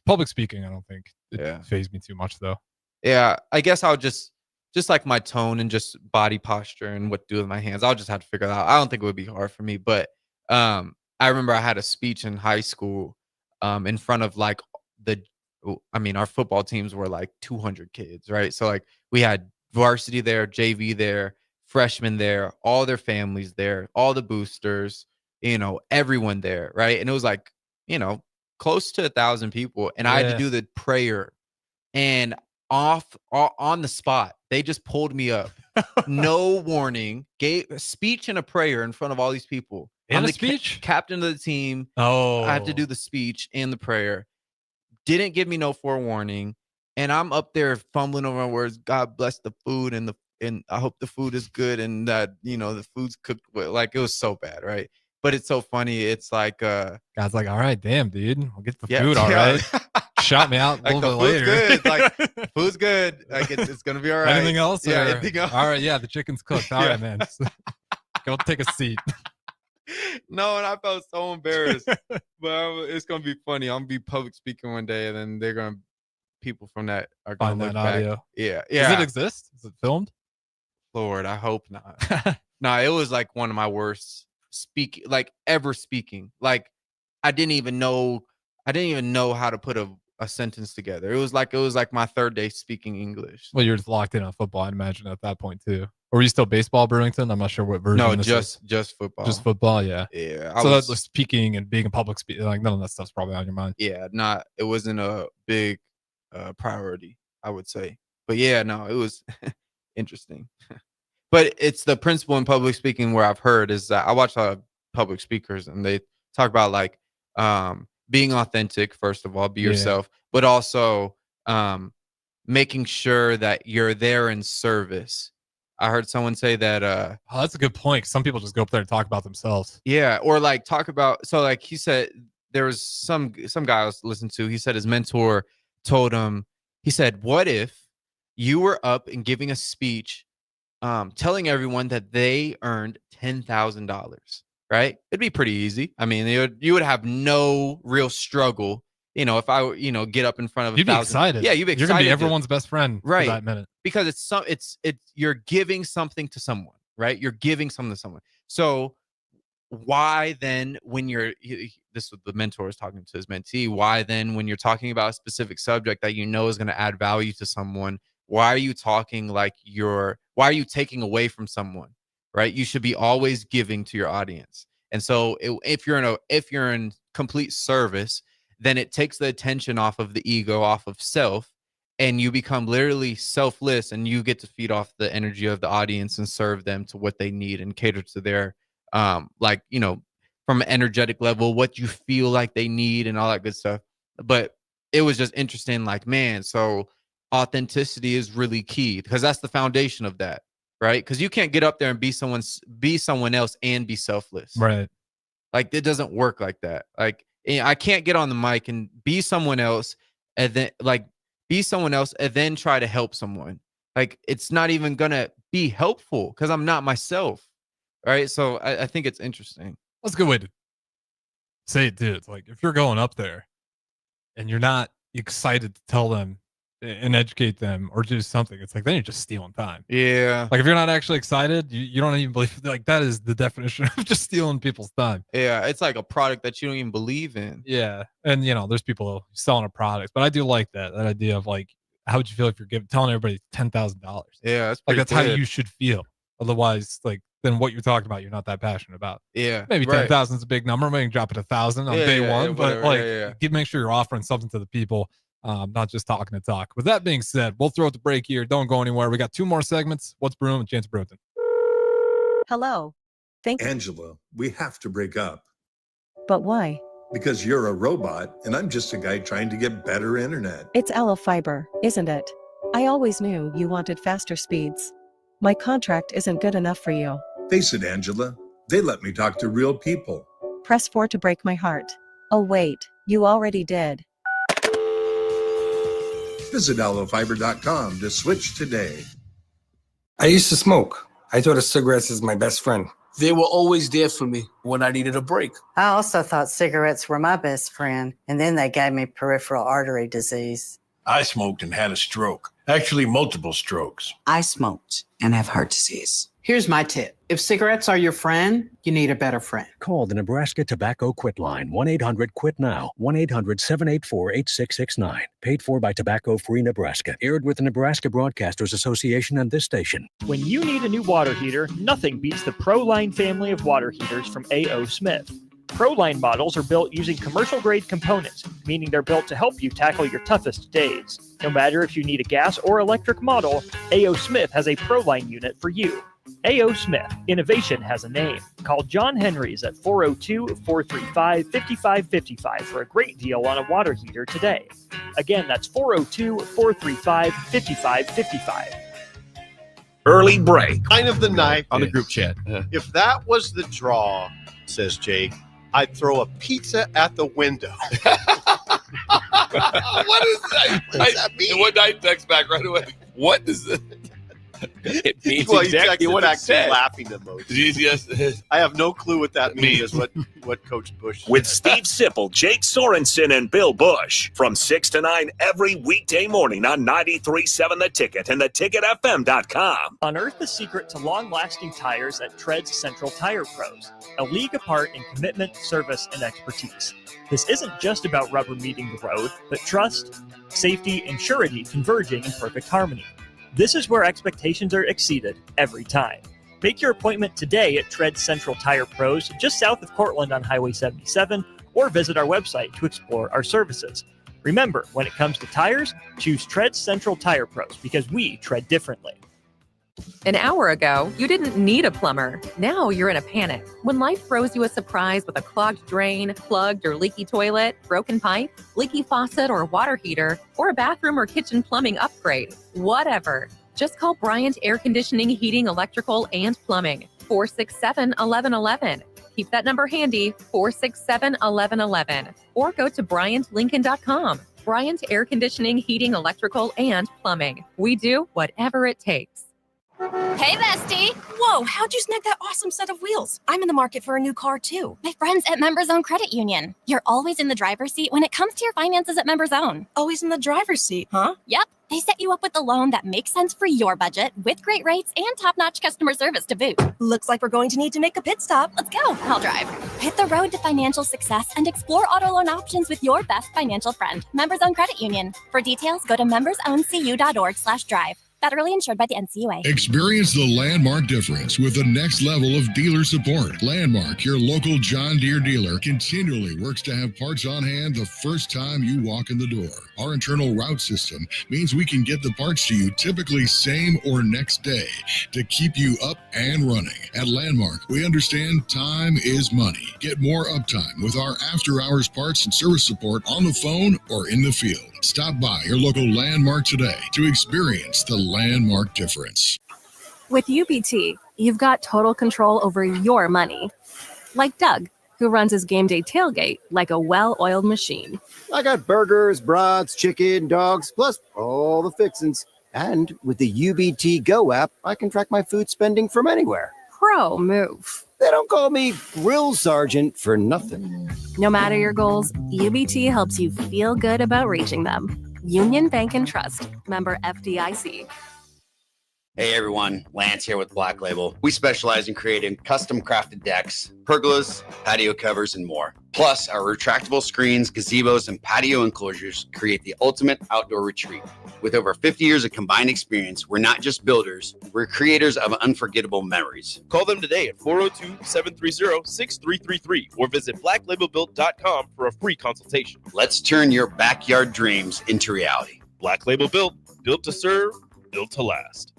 public speaking, I don't think it fazed me too much though. Yeah, I guess I'll just like my tone and just body posture and what to do with my hands. I'll just have to figure it out. I don't think it would be hard for me, but I remember I had a speech in high school in front of like our football teams were like 200 kids, right? So like we had varsity there, JV there, freshmen there, all their families there, all the boosters, everyone there, right? And it was like, close to 1,000 people, and I had to do the prayer, and on the spot, they just pulled me up, no warning, gave a speech and a prayer in front of all these people. And I'm a the speech? captain of the team. Oh, I have to do the speech and the prayer. didn't give me no forewarning, and I'm up there fumbling over my words. God bless the food, and I hope the food is good, and that the food's cooked well. Like, it was so bad, right? But it's so funny. It's like God's like, all right, damn, dude, we'll get the Yeah, food, all yeah. right. Shout me out a like little the bit food's later. good. Like, food's good. Like, it's gonna be all right. Anything else? Yeah, or- anything else? All right, yeah, the chicken's cooked. All right, man. Go take a seat. No, and I felt so embarrassed. But it's gonna be funny. I'm gonna be public speaking one day, and then people from that are gonna Find look that back. audio. Yeah. Does it exist? Is it filmed? Lord, I hope not. No, it was like one of my worst ever speaking. Like, I didn't even know how to put a sentence together. It was like my third day speaking English. Well, you're just locked in on football, I'd imagine, at that point too. Or were you still baseball, Brewington? I'm not sure what version. No, this is. just football. Just football, yeah. Yeah. So that was speaking and being a public speaker, like none of that stuff's probably on your mind. Yeah, it wasn't a big priority, I would say. But yeah, no, it was interesting. But it's the principle in public speaking where I've heard is that I watch a lot of public speakers, and they talk about like being authentic, first of all, be yourself, but also making sure that you're there in service. I heard someone say that oh, that's a good point. Some people just go up there and talk about themselves. yeah, or like talk about, so like he said there was some guy I was listening to, he said his mentor told him, he said, what if you were up and giving a speech telling everyone that they earned $10,000, right? It'd be pretty easy. I mean, you would have no real struggle. If I get up in front of You'd be excited. Yeah, you'd be excited. You're gonna be everyone's best friend right for that minute. Because it's you're giving something to someone, right? You're giving something to someone. So why then, when this was the mentor is talking to his mentee, why then when you're talking about a specific subject that is going to add value to someone, why are you talking like why are you taking away from someone, right? You should be always giving to your audience. And so if you're in complete service, then it takes the attention off of the ego, off of self, and you become literally selfless, and you get to feed off the energy of the audience and serve them to what they need and cater to their from an energetic level, what you feel like they need and all that good stuff. But it was just interesting, like, man, so authenticity is really key, because that's the foundation of that, right? Because you can't get up there and be someone else and be selfless, right? Like, it doesn't work like that. Like, I can't get on the mic and be someone else and then try to help someone. Like, it's not even gonna be helpful because I'm not myself, right? So I think it's interesting. That's a good way to say it, too. It's like, if you're going up there and you're not excited to tell them and educate them or do something, it's like, then you're just stealing time. Yeah. Like, if you're not actually excited, you don't even believe, like, that is the definition of just stealing people's time. Yeah, it's like a product that you don't even believe in. Yeah. And there's people selling a product, but I do like that idea of like, how would you feel if you're telling everybody $10,000? Yeah, that's how you should feel. Otherwise, like, then what you're talking about, you're not that passionate about. Yeah, maybe 10,000 is a big number. Maybe drop it 1,000 on day one, but make sure you're offering something to the people, not just talking to talk. With that being said, we'll throw it to break here. Don't go anywhere. We got 2 more segments. What's Brewing with Chancellor Brewington? Hello. Angela, we have to break up But why? because you're a robot and I'm just a guy trying to get better internet. It's Aloe Fiber, isn't it? I always knew you wanted faster speeds. My contract isn't good enough for you. Face it, Angela, they let me talk to real people. Press 4 to break my heart. Oh wait, you already did. Visit aloefiber.com to switch today. I used to smoke. I thought of cigarettes as my best friend. They were always there for me when I needed a break. I also thought cigarettes were my best friend, and then they gave me peripheral artery disease. I smoked and had a stroke. Actually, multiple strokes. I smoked and have heart disease. Here's my tip. If cigarettes are your friend, you need a better friend. Call the Nebraska Tobacco Quit Line, 1-800-QUIT-NOW, 1-800-784-8669. Paid for by Tobacco Free Nebraska. Aired with the Nebraska Broadcasters Association and this station. When you need a new water heater, nothing beats the ProLine family of water heaters from A.O. Smith. ProLine models are built using commercial-grade components, meaning they're built to help you tackle your toughest days. No matter if you need a gas or electric model, A.O. Smith has a ProLine unit for you. A.O. Smith. Innovation has a name. Call John Henry's at 402-435-5555 for a great deal on a water heater today. Again, that's 402-435-5555. Early break. Kind of the night on the group chat. If that was the draw, says Jake, I'd throw a pizza at the window. What is that? What does that mean? And what I text back right away. What does it? It means Well, exactly you what back it said. to laughing emojis. Yes. I have no clue what that means. What Coach Bush said. With Steve Sipple, Jake Sorensen, and Bill Bush from 6 to 9 every weekday morning on 93.7 The Ticket and theticketfm.com. Unearth the secret to long-lasting tires at Tread's Central Tire Pros, a league apart in commitment, service, and expertise. This isn't just about rubber meeting the road, but trust, safety, and surety converging in perfect harmony. This is where expectations are exceeded every time. Make your appointment today at Tread Central Tire Pros, just south of Cortland on Highway 77, or visit our website to explore our services. Remember, when it comes to tires, choose Tread Central Tire Pros because we tread differently. An hour ago, you didn't need a plumber. Now you're in a panic. When life throws you a surprise with a clogged drain, plugged or leaky toilet, broken pipe, leaky faucet or water heater, or a bathroom or kitchen plumbing upgrade, whatever. Just call Bryant Air Conditioning, Heating, Electrical, and Plumbing. 467-1111. Keep that number handy, 467-1111. Or go to BryantLincoln.com. Bryant Air Conditioning, Heating, Electrical, and Plumbing. We do whatever it takes. Hey, bestie! Whoa, how'd you snag that awesome set of wheels? I'm in the market for a new car, too. My friends at Members Own Credit Union. You're always in the driver's seat when it comes to your finances at Members Own. Always in the driver's seat, huh? Yep. They set you up with a loan that makes sense for your budget with great rates and top-notch customer service to boot. Looks like we're going to need to make a pit stop. Let's go. I'll drive. Hit the road to financial success and explore auto loan options with your best financial friend, Members Own Credit Union. For details, go to membersowncu.org/drive. Federally insured by the NCUA. Experience the Landmark difference with the next level of dealer support. Landmark, your local John Deere dealer, continually works to have parts on hand the first time you walk in the door. Our internal route system means we can get the parts to you typically same or next day to keep you up and running. At Landmark, we understand time is money. Get more uptime with our after-hours parts and service support on the phone or in the field. Stop by your local Landmark today to experience the Landmark difference. With UBT, you've got total control over your money. Like Doug, who runs his game day tailgate like a well-oiled machine. I got burgers, brats, chicken, dogs, plus all the fixins. And with the UBT Go app, I can track my food spending from anywhere. Pro move. They don't call me Grill Sergeant for nothing. No matter your goals, UBT helps you feel good about reaching them. Union Bank and Trust. Member FDIC. Hey everyone, Lance here with Black Label. We specialize in creating custom crafted decks, pergolas, patio covers, and more. Plus, our retractable screens, gazebos, and patio enclosures create the ultimate outdoor retreat. With over 50 years of combined experience, we're not just builders, we're creators of unforgettable memories. Call them today at 402-730-6333 or visit blacklabelbuilt.com for a free consultation. Let's turn your backyard dreams into reality. Black Label Built, built to serve, built to last.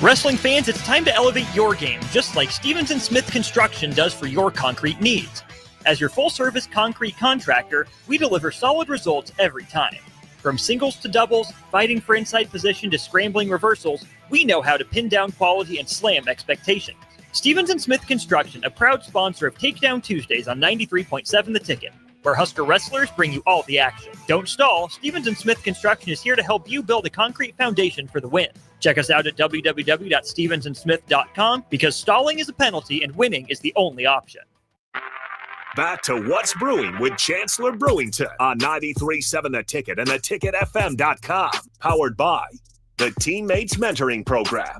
Wrestling fans, it's time to elevate your game, just like Stevens & Smith Construction does for your concrete needs. As your full-service concrete contractor, we deliver solid results every time. From singles to doubles, fighting for inside position to scrambling reversals, we know how to pin down quality and slam expectations. Stevens & Smith Construction, a proud sponsor of Takedown Tuesdays on 93.7 The Ticket, where Husker wrestlers bring you all the action. Don't stall, Stevens & Smith Construction is here to help you build a concrete foundation for the win. Check us out at www.stevensandsmith.com because stalling is a penalty and winning is the only option. Back to What's Brewing with Chancellor Brewington on 93.7 The Ticket and theticketfm.com. Powered by the Teammates Mentoring Program.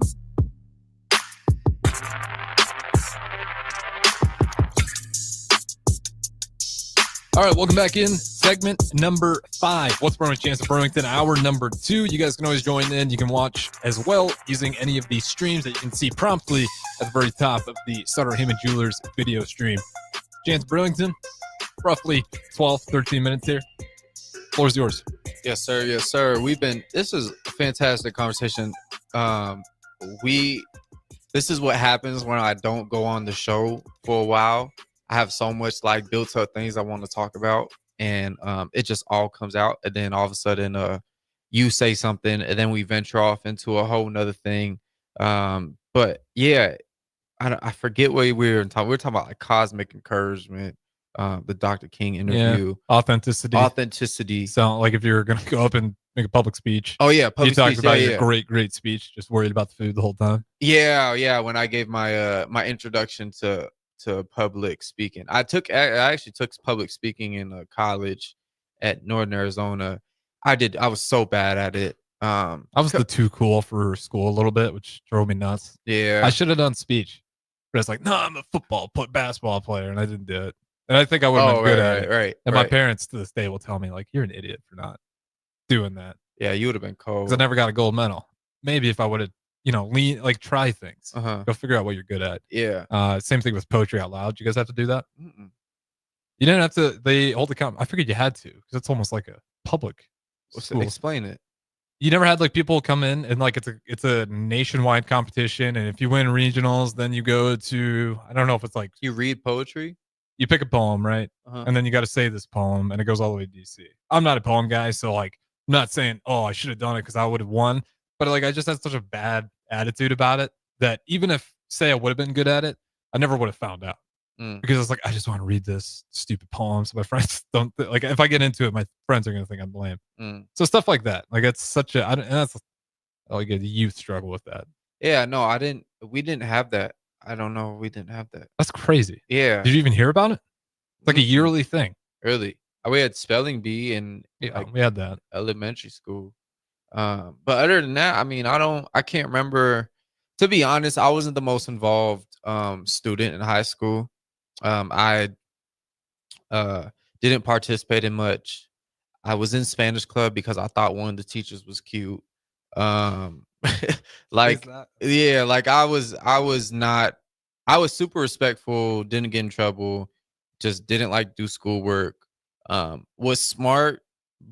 All right, welcome back in. Segment number 5. What's Brewing with Chancellor Brewington, hour number 2. You guys can always join in. You can watch as well using any of these streams that you can see promptly at the very top of the Sutter Heyman Jewelers video stream. Chance Brewington, roughly 12, 13 minutes here. Floor's yours. Yes, sir. Yes, sir. This is a fantastic conversation. We This is what happens when I don't go on the show for a while. I have so much like built up things I want to talk about, and it just all comes out, and then all of a sudden you say something, and then we venture off into a whole nother thing. But yeah, I forget what we were talking. We were talking about like cosmic encouragement, the Dr. King interview, Authenticity. So, like, if you're gonna go up and make a public speech. Oh yeah, you public talked speech. about Yeah, your great speech. Just worried about the food the whole time. yeah. When I gave my my introduction to public speaking, I actually took public speaking in college at Northern Arizona. I was so bad at it. I was too cool for school a little bit, which drove me nuts. Yeah, I should have done speech, but it's like, no, I'm a basketball player, and I didn't do it. And I think I would have been good at it. Right. And my parents to this day will tell me, like, you're an idiot for not doing that. Yeah, you would have been cold. Because I never got a gold medal. Maybe if I would have, try things. Go figure out what you're good at. Yeah. Same thing with poetry out loud. You guys have to do that? Mm-mm. You didn't have to. They hold the count. I figured you had to because it's almost like a public school. Explain it. You never had like people come in and like it's a nationwide competition, and if you win regionals, then you go to, I don't know if it's like you read poetry. You pick a poem, right? And then you got to say this poem, and it goes all the way to DC. I'm not a poem guy, so like I'm not saying, oh, I should have done it because I would have won, but like I just had such a bad attitude about it that even if say I would have been good at it, I never would have found out. Because it's like, I just want to read this stupid poem so my friends don't like, if I get into it, my friends are gonna think I'm lame. So stuff like that, like it's such a, and that's like a youth struggle with that. Yeah, no, we didn't have that. I don't know, we didn't have that. That's crazy. Yeah. Did you even hear about it? It's like a yearly thing. Really? We had spelling bee and we had that elementary school. But other than that, I mean, I can't remember. To be honest, I wasn't the most involved student in high school. I didn't participate in much. I was in Spanish club because I thought one of the teachers was cute. Like, yeah, like I was super respectful, didn't get in trouble, just didn't like do schoolwork. Was smart,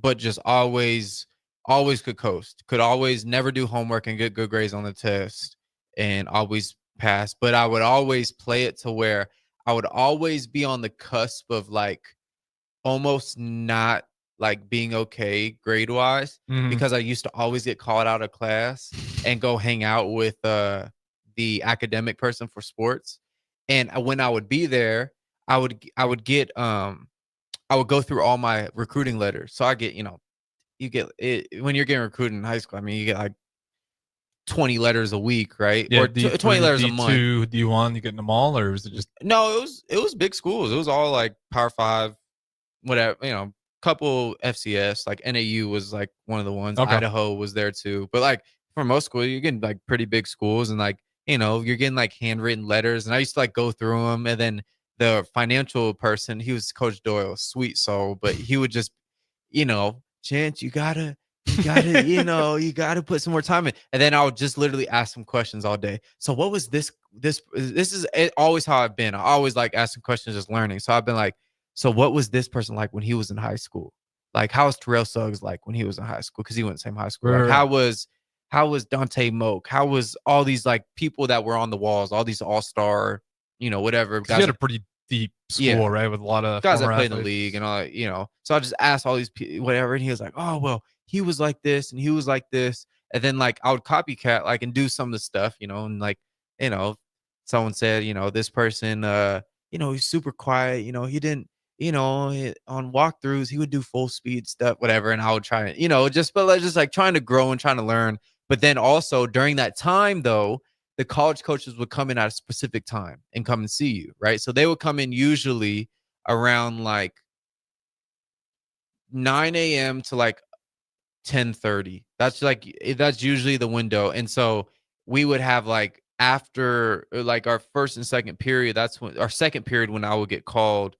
but just always could coast, could always never do homework and get good grades on the test and always pass. But I would always play it to where I would always be on the cusp of like almost not like being okay grade wise, because I used to always get called out of class and go hang out with the academic person for sports. And when I would be there, I would go through all my recruiting letters. So I get, you get it when you're getting recruited in high school. I mean, you get like 20 letters a week, right? Yeah, or 20 letters a month. D1, you getting them all, or was it just? No, it was big schools. It was all like Power 5, whatever, couple FCS, like NAU was like one of the ones. Okay. Idaho was there too. But like for most schools, you're getting like pretty big schools, and like, you're getting like handwritten letters. And I used to like go through them. And then the financial person, he was Coach Doyle, sweet soul, but he would just, Chance, you gotta, you gotta put some more time in. And then I would just literally ask him questions all day. So what was this is always how I've been. I always like asking questions, just learning. So I've been like, so what was this person like when he was in high school? Like, how was Terrell Suggs like when he was in high school? Because he went to the same high school. Like, how was Dante Moak? How was all these like people that were on the walls, all these all-star, whatever. Guys, you had a pretty deep school, right? With a lot of guys that played in the league and all, So I just asked all these people, whatever. And he was like, oh, well, he was like this and he was like this. And then like I would copycat like and do some of the stuff, and like, someone said, this person, he's super quiet, he didn't, on walkthroughs, he would do full speed stuff, whatever. And I would try, just like trying to grow and trying to learn. But then also during that time, though, the college coaches would come in at a specific time and come and see you, right? So they would come in usually around like 9 a.m. to like 10:30. That's usually the window. And so we would have like after like our first and second period, that's when our second period when I would get called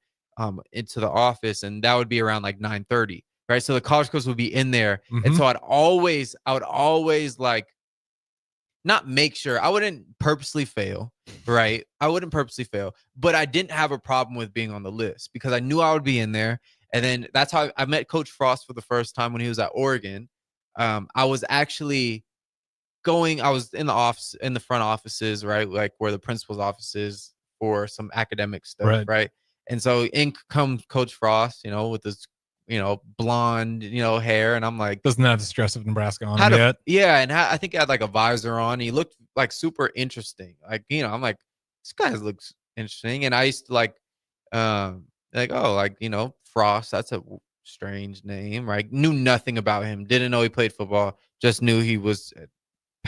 into the office, and that would be around like 9:30, right? So the college coach would be in there. And so I would always like not make sure, I wouldn't purposely fail, right? I wouldn't purposely fail, but I didn't have a problem with being on the list because I knew I would be in there. And then that's how I met Coach Frost for the first time when he was at Oregon. I was actually I was in the office, in the front offices, right? Like where the principal's office is for some academic stuff, right? And so in comes Coach Frost, with his, blonde, hair. And I'm like, doesn't have the stress of Nebraska on him yet. Yeah. And I think he had like a visor on. He looked like super interesting. Like, I'm like, this guy looks interesting. And I used to Frost, that's a strange name, right? Knew nothing about him. Didn't know he played football. Just knew he was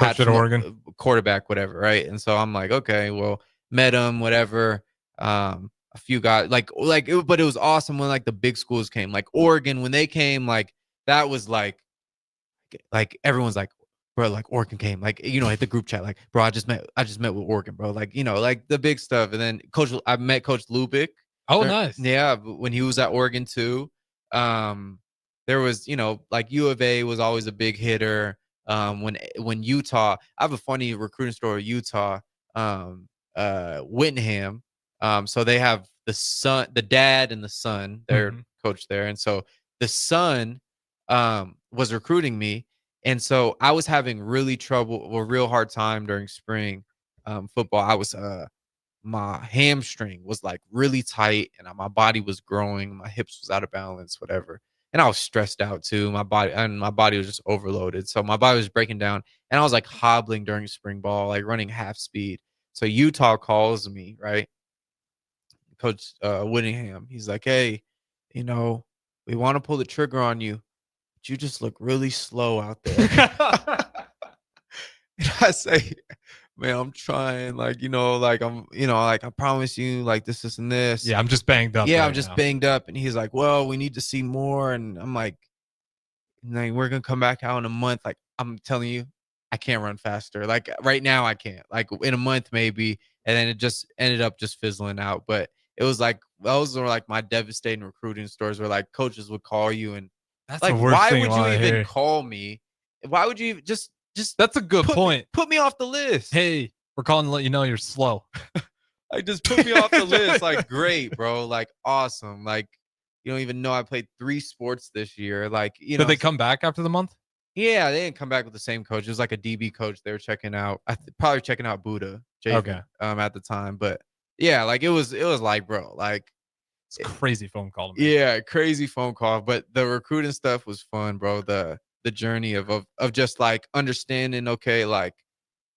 At Oregon quarterback, whatever, right? And so I'm like, okay, well, met him, whatever. A few guys but it was awesome when like the big schools came, like Oregon, when they came, like that was like everyone's like, bro, like Oregon came, like hit the group chat, like, bro, I just met with Oregon, bro, like like the big stuff. And then I met Coach Lubick. Oh, nice. Yeah, when he was at Oregon too. There was like U of A was always a big hitter. When Utah, I have a funny recruiting story. Utah, Whittingham. So they have the dad and the son, they're coach there. And so the son was recruiting me. And so I was having real hard time during spring football. I was my hamstring was like really tight and my body was growing, my hips was out of balance, whatever. And I was stressed out too. My body was just overloaded. So my body was breaking down and I was like hobbling during spring ball, like running half speed. So Utah calls me, right? Coach Whittingham. He's like, hey, we want to pull the trigger on you, but you just look really slow out there. And I say, man, I'm trying, like, I promise you, like this and this. Yeah, I'm just banged up. Yeah, I'm just banged up. And he's like, well, we need to see more. And I'm like, we're gonna come back out in a month. Like, I'm telling you, I can't run faster. Like right now, I can't. Like in a month, maybe. And then it just ended up just fizzling out. But it was like, those were like my devastating recruiting stories where like coaches would call you and that's like, the worst why thing would you I even hear. call me? Why would you just that's a good point. Put me off the list. Hey, we're calling to let you know you're slow. Like, just put me off the list. Like, great, bro. Like, awesome. Like, you don't even know I played 3 sports this year. Like, Did they come back after the month? Yeah, they didn't come back with the same coach. It was like a DB coach they were checking out. Probably checking out Buddha, Jason, Okay. At the time. But yeah, like it was like, bro, like it's a crazy phone call to me. Yeah, crazy phone call. But the recruiting stuff was fun, bro. The journey of just like understanding, okay, like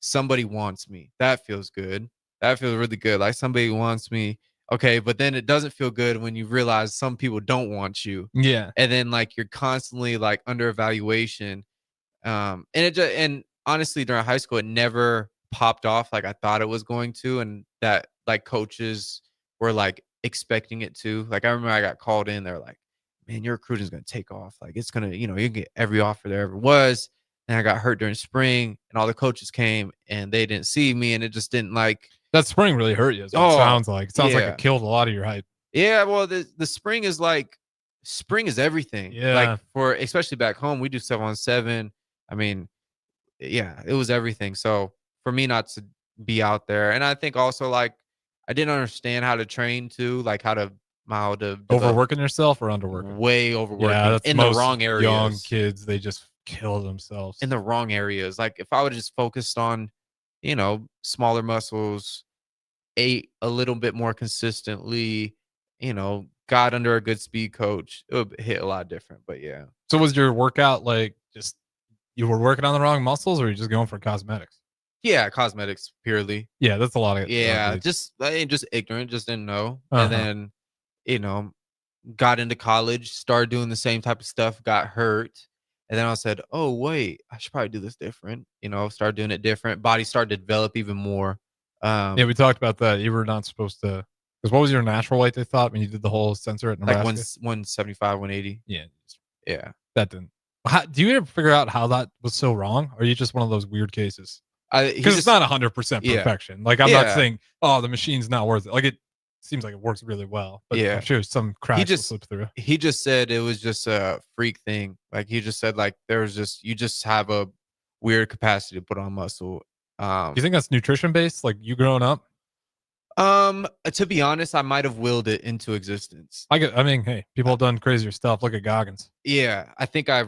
somebody wants me. That feels good. That feels really good. Like somebody wants me. Okay, but then it doesn't feel good when you realize some people don't want you. Yeah. And then like you're constantly like under evaluation. And honestly, during high school, it never popped off like I thought it was going to, and that like coaches were like expecting it to. Like I remember I got called in, they're like, man, your recruiting is going to take off. Like it's going to, you can get every offer there ever was. And I got hurt during spring and all the coaches came and they didn't see me and it just didn't like. That spring really hurt you. Is what it sounds like. It sounds like it killed a lot of your hype. Yeah. Well, the spring is everything. Yeah. Like especially back home, we do 7-on-7. I mean, yeah, it was everything. So for me not to be out there. And I think also like, I didn't understand how to train too, like how to overworking yourself or underworking? Way overworking. Yeah, that's in the wrong areas. Young kids, they just kill themselves in the wrong areas. Like if I would have just focused on, smaller muscles, ate a little bit more consistently, got under a good speed coach, it would hit a lot different. But yeah. So was your workout like just you were working on the wrong muscles, or are you just going for cosmetics? Yeah, cosmetics purely. Yeah, that's a lot of just ignorant, just didn't know. And then got into college, started doing the same type of stuff, got hurt. And then I said, oh, wait, I should probably do this different. Start doing it different. Body started to develop even more. Yeah, we talked about that. You were not supposed to, because what was your natural weight, they thought, when you did the whole sensor at Nebraska? Like 175, 180. Yeah. Yeah. That didn't. Do you ever figure out how that was so wrong? Or are you just one of those weird cases? Because it's not 100% perfection. Like, I'm not saying, oh, the machine's not worth it. Like, it seems like it works really well. But I'm sure some cracks will slip through. He just said it was just a freak thing. Like, he just said, like, you just have a weird capacity to put on muscle. Do you think that's nutrition based? Like, you growing up? To be honest, I might have willed it into existence. I mean, hey, people have done crazier stuff. Look at Goggins. Yeah, I think I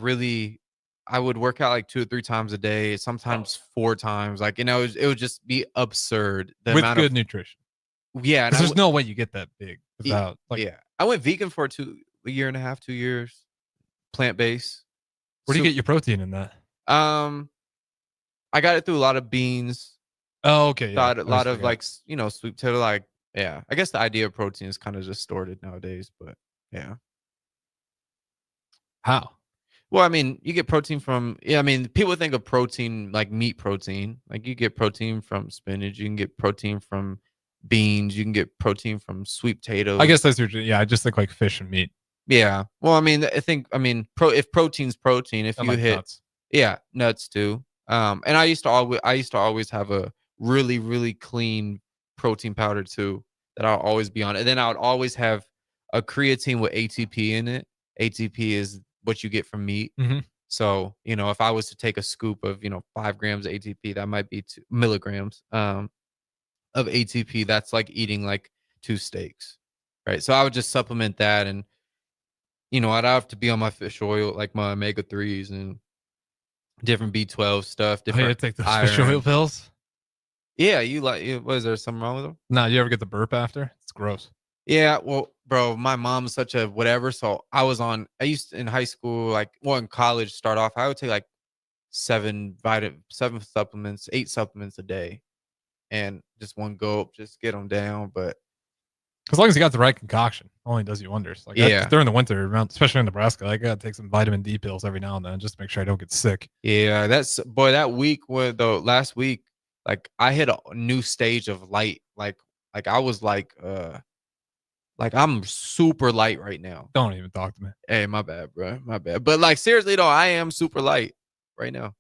I would work out like 2 or 3 times a day, sometimes 4 times. Like, it would just be absurd. The With amount good of nutrition. Yeah, and There's no way you get that big without I went vegan for a year and a half, 2 years, plant-based. Where do you get your protein in that? I got it through a lot of beans. Oh, okay. A lot of like, sweet potato. Like, yeah. I guess the idea of protein is kind of just distorted nowadays, but yeah. How? Well, I mean, you get protein from, people think of protein like meat protein. Like, you get protein from spinach, you can get protein from beans, you can get protein from sweet potatoes. I guess that's I just think like fish and meat. Yeah. Well, I mean, if protein's protein, if And you like hit nuts. Yeah, nuts too. And I used to always have a really, really clean protein powder too that I'll always be on. And then I would always have a creatine with ATP in it. ATP is what you get from meat. Mhm. So, if I was to take a scoop of, 5 grams of ATP, that might be 2 milligrams of ATP. That's like eating like 2 steaks, right? So I would just supplement that, and I'd have to be on my fish oil, like my omega-3s and different B12 stuff. Different take those iron. fish oil pills? Yeah, was there something wrong with them? No, you ever get the burp after? It's gross. Yeah, well, bro, my mom's such a whatever. So I used to, in high school, in college, start off, I would take like 7 supplements, 8 supplements a day, and just one gulp, just get them down. But As long as you got the right concoction, only does you wonders. Like during the winter, especially in Nebraska, I gotta take some vitamin D pills every now and then just to make sure I don't get sick. yeah, last week, like I hit a new stage of light. Like I was like I'm super light right now. Don't even talk to me. Hey, my bad, bro. My bad. But like seriously though, I am super light right now.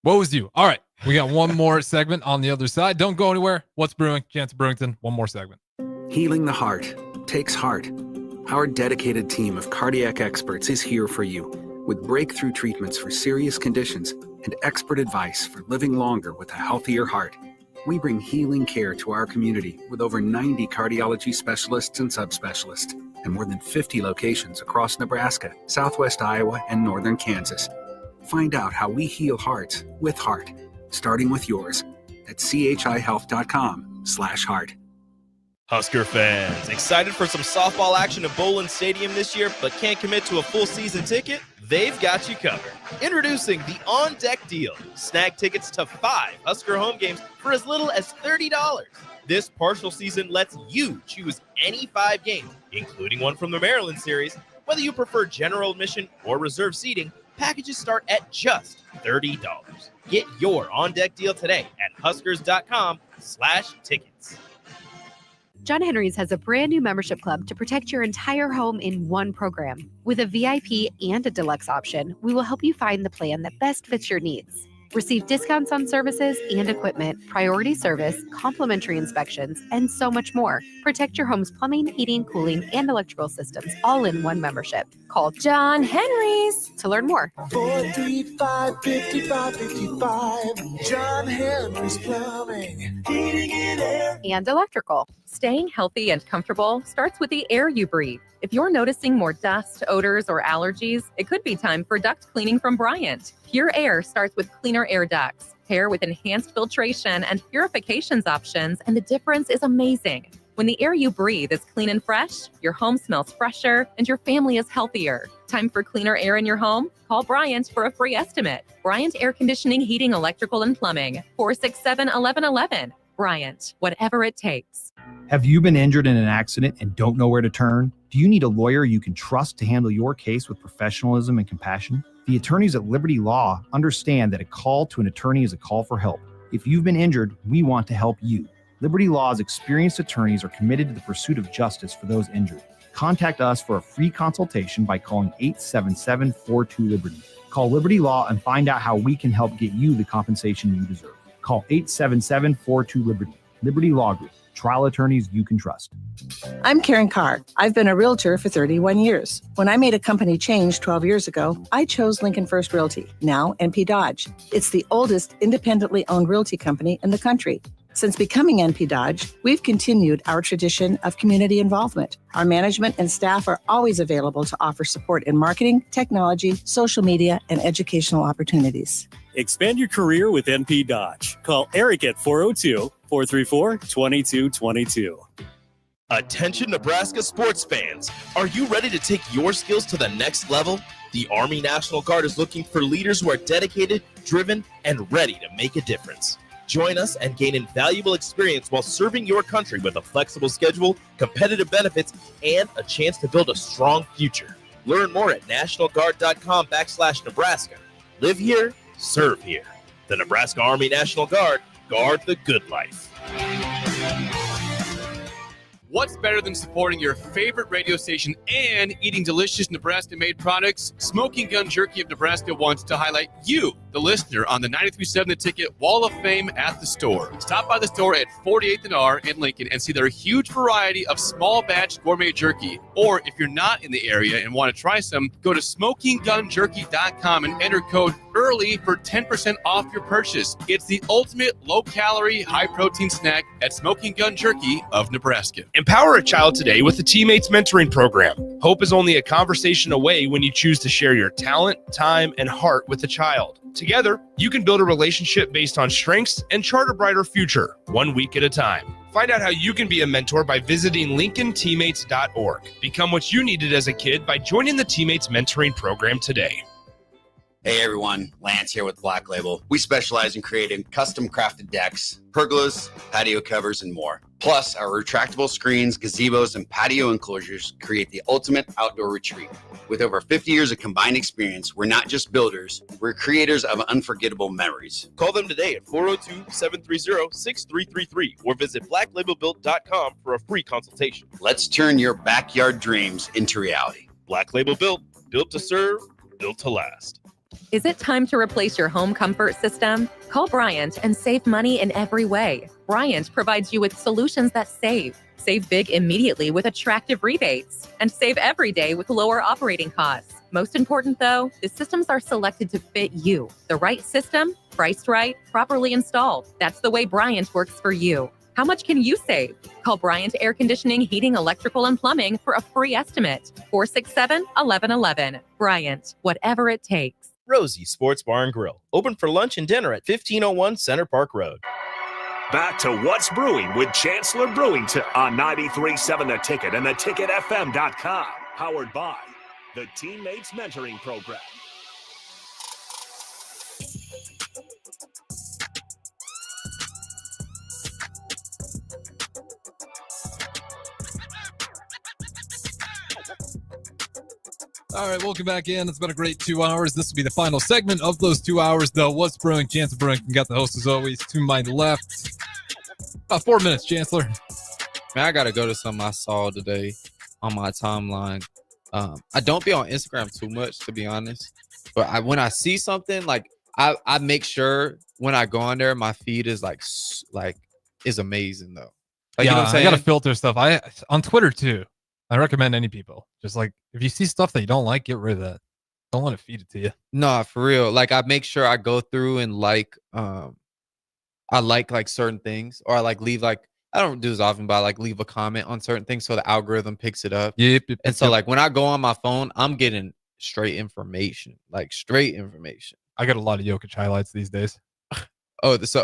What was you? All right. We got one more segment on the other side. Don't go anywhere. What's brewing? Chancellor Brewington. One more segment. Healing the heart takes heart. Our dedicated team of cardiac experts is here for you with breakthrough treatments for serious conditions and expert advice for living longer with a healthier heart. We bring healing care to our community with over 90 cardiology specialists and subspecialists and more than 50 locations across Nebraska, Southwest Iowa, and northern Kansas. Find out how we heal hearts with heart, starting with yours at chihealth.com/heart. Husker fans, excited for some softball action at Bowlin Stadium this year, but can't commit to a full season ticket? They've got you covered. Introducing the On Deck Deal. Snag tickets to 5 Husker home games for as little as $30. This partial season lets you choose any 5 games, including one from the Maryland series. Whether you prefer general admission or reserve seating, packages start at just $30. Get your On Deck Deal today at huskers.com/tickets. John Henry's has a brand new membership club to protect your entire home in one program. With a VIP and a deluxe option, we will help you find the plan that best fits your needs. Receive discounts on services and equipment, priority service, complimentary inspections, and so much more. Protect your home's plumbing, heating, cooling, and electrical systems all in one membership. Call John Henry's to learn more. 435-5555. John Henry's Plumbing, Heating and Air. And electrical. Staying healthy and comfortable starts with the air you breathe. If you're noticing more dust, odors, or allergies, it could be time for duct cleaning from Bryant. Pure Air starts with cleaner air ducts. Pair with enhanced filtration and purifications options, and the difference is amazing. When the air you breathe is clean and fresh, your home smells fresher, and your family is healthier. Time for cleaner air in your home? Call Bryant for a free estimate. Bryant Air Conditioning, Heating, Electrical, and Plumbing. 467-1111. Bryant, whatever it takes. Have you been injured in an accident and don't know where to turn? Do you need a lawyer you can trust to handle your case with professionalism and compassion? The attorneys at Liberty Law understand that a call to an attorney is a call for help. If you've been injured, we want to help you. Liberty Law's experienced attorneys are committed to the pursuit of justice for those injured. Contact us for a free consultation by calling 877-42-LIBERTY. Call Liberty Law and find out how we can help get you the compensation you deserve. Call 877-42-LIBERTY. Liberty Law Group. Trial attorneys you can trust. I'm Karen Carr. I've been a realtor for 31 years. When I made a company change 12 years ago, I chose Lincoln First Realty, now NP Dodge. It's the oldest independently owned realty company in the country. Since becoming NP Dodge, we've continued our tradition of community involvement. Our management and staff are always available to offer support in marketing, technology, social media, and educational opportunities. Expand your career with NP Dodge. Call Eric at 402-434-2222. Attention Nebraska sports fans. Are you ready to take your skills to the next level? The Army National Guard is looking for leaders who are dedicated, driven, and ready to make a difference. Join us and gain invaluable experience while serving your country with a flexible schedule, competitive benefits, and a chance to build a strong future. Learn more at nationalguard.com/Nebraska. Live here, serve here. The Nebraska Army National Guard, guard the good life. What's better than supporting your favorite radio station and eating delicious Nebraska-made products? Smoking Gun Jerky of Nebraska wants to highlight you, the listener, on the 93.7 The Ticket Wall of Fame at the store. Stop by the store at 48th and R in Lincoln and see their huge variety of small batch gourmet jerky. Or if you're not in the area and want to try some, go to smokinggunjerky.com and enter code EARLY for 10% off your purchase. It's the ultimate low-calorie, high-protein snack at Smoking Gun Jerky of Nebraska. Empower a child today with the Teammates Mentoring Program. Hope is only a conversation away when you choose to share your talent, time, and heart with the child. Together, you can build a relationship based on strengths and chart a brighter future, 1 week at a time. Find out how you can be a mentor by visiting LincolnTeammates.org. Become what you needed as a kid by joining the Teammates Mentoring Program today. Hey everyone, Lance here with Black Label. We specialize in creating custom crafted decks, pergolas, patio covers, and more. Plus, our retractable screens, gazebos, and patio enclosures create the ultimate outdoor retreat. With over 50 years of combined experience, we're not just builders, we're creators of unforgettable memories. Call them today at 402-730-6333 or visit blacklabelbuilt.com for a free consultation. Let's turn your backyard dreams into reality. Black Label Built, built to serve, built to last. Is it time to replace your home comfort system? Call Bryant and save money in every way. Bryant provides you with solutions that save. Save big immediately with attractive rebates, and save every day with lower operating costs. Most important though, the systems are selected to fit you. The right system, priced right, properly installed. That's the way Bryant works for you. How much can you save? Call Bryant Air Conditioning, Heating, Electrical, and Plumbing for a free estimate. 467-1111. Bryant, whatever it takes. Rosie Sports Bar and Grill, open for lunch and dinner at 1501 Center Park Road. Back to What's Brewing with Chancellor Brewington on 93.7 The Ticket and theticketfm.com. Powered by the Teammates Mentoring Program. All right, welcome back in. It's been a great 2 hours. This will be the final segment of those 2 hours, though. What's Brewing? Chancellor Brewington got the host as always to my left. About 4 minutes, Chancellor. Man, I got to go to something I saw today on my timeline. I don't be on Instagram too much, to be honest. But when I see something, like I make sure when I go on there, my feed is is amazing, though. Like, yeah, you know what I'm saying? I got to filter stuff. On Twitter, too. I recommend any people. Just like, if you see stuff that you don't like, get rid of that. Don't let it feed it to you. No, for real. Like, I make sure I go through and I like certain things, or I leave I don't do this often, but I leave a comment on certain things so the algorithm picks it up. Yep. And so when I go on my phone, I'm getting straight information. I get a lot of Jokic highlights these days. Obviously,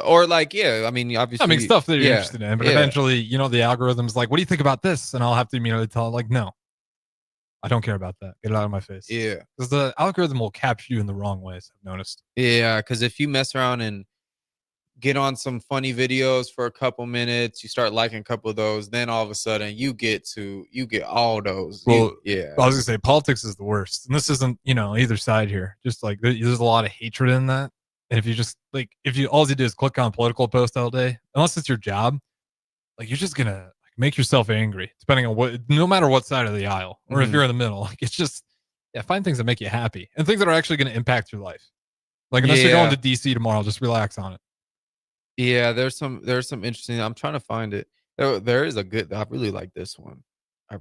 stuff that you're interested in, but eventually, the algorithm's like, what do you think about this? And I'll have to immediately tell it, no, I don't care about that. Get it out of my face. Yeah. Because the algorithm will capture you in the wrong ways, I've noticed. Yeah, because if you mess around and get on some funny videos for a couple minutes, you start liking a couple of those, then all of a sudden you get all those. Well, I was gonna say politics is the worst, and this isn't either side here. Just there's a lot of hatred in that, and if you just all you do is click on political posts all day, unless it's your job, you're just gonna make yourself angry, depending on no matter what side of the aisle, or if you're in the middle. It's just find things that make you happy and things that are actually going to impact your life. Unless you're going to DC tomorrow, just relax on it. Yeah, there's some interesting. I'm trying to find it. There is a good. I really like this one. I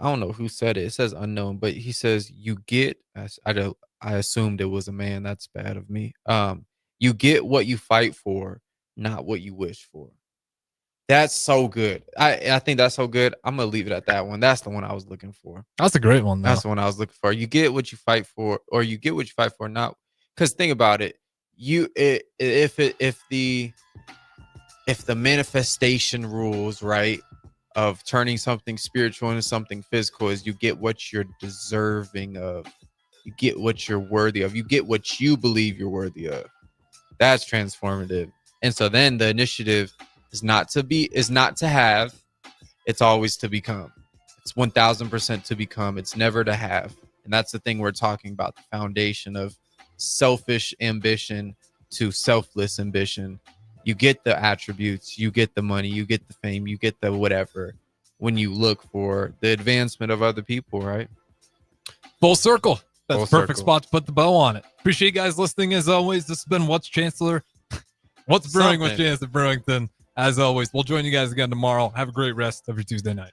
don't know who said it. It says unknown, but he says you get. I assumed it was a man. That's bad of me. You get what you fight for. not what you wish for. That's so good. I think that's so good. I'm gonna leave it at that one. That's the one I was looking for. That's a great one, though. That's the one I was looking for. You get what you fight for, or you get what you fight for. Not because think about it. If the manifestation rules, right, of turning something spiritual into something physical is you get what you're deserving of. You get what you're worthy of. You get what you believe you're worthy of. That's transformative. And so then the initiative is not to have, it's always to become. It's 1000% to become. It's never to have. And that's the thing we're talking about, the foundation of selfish ambition to selfless ambition. You get the attributes, you get the money, you get the fame, you get the whatever when you look for the advancement of other people, right? Full circle. That's Full the perfect circle. spot to put the bow on it. Appreciate you guys listening as always. This has been What's Chancellor? What's Brewing with Something. Chancellor Brewington. As always, we'll join you guys again tomorrow. Have a great rest of your Tuesday night.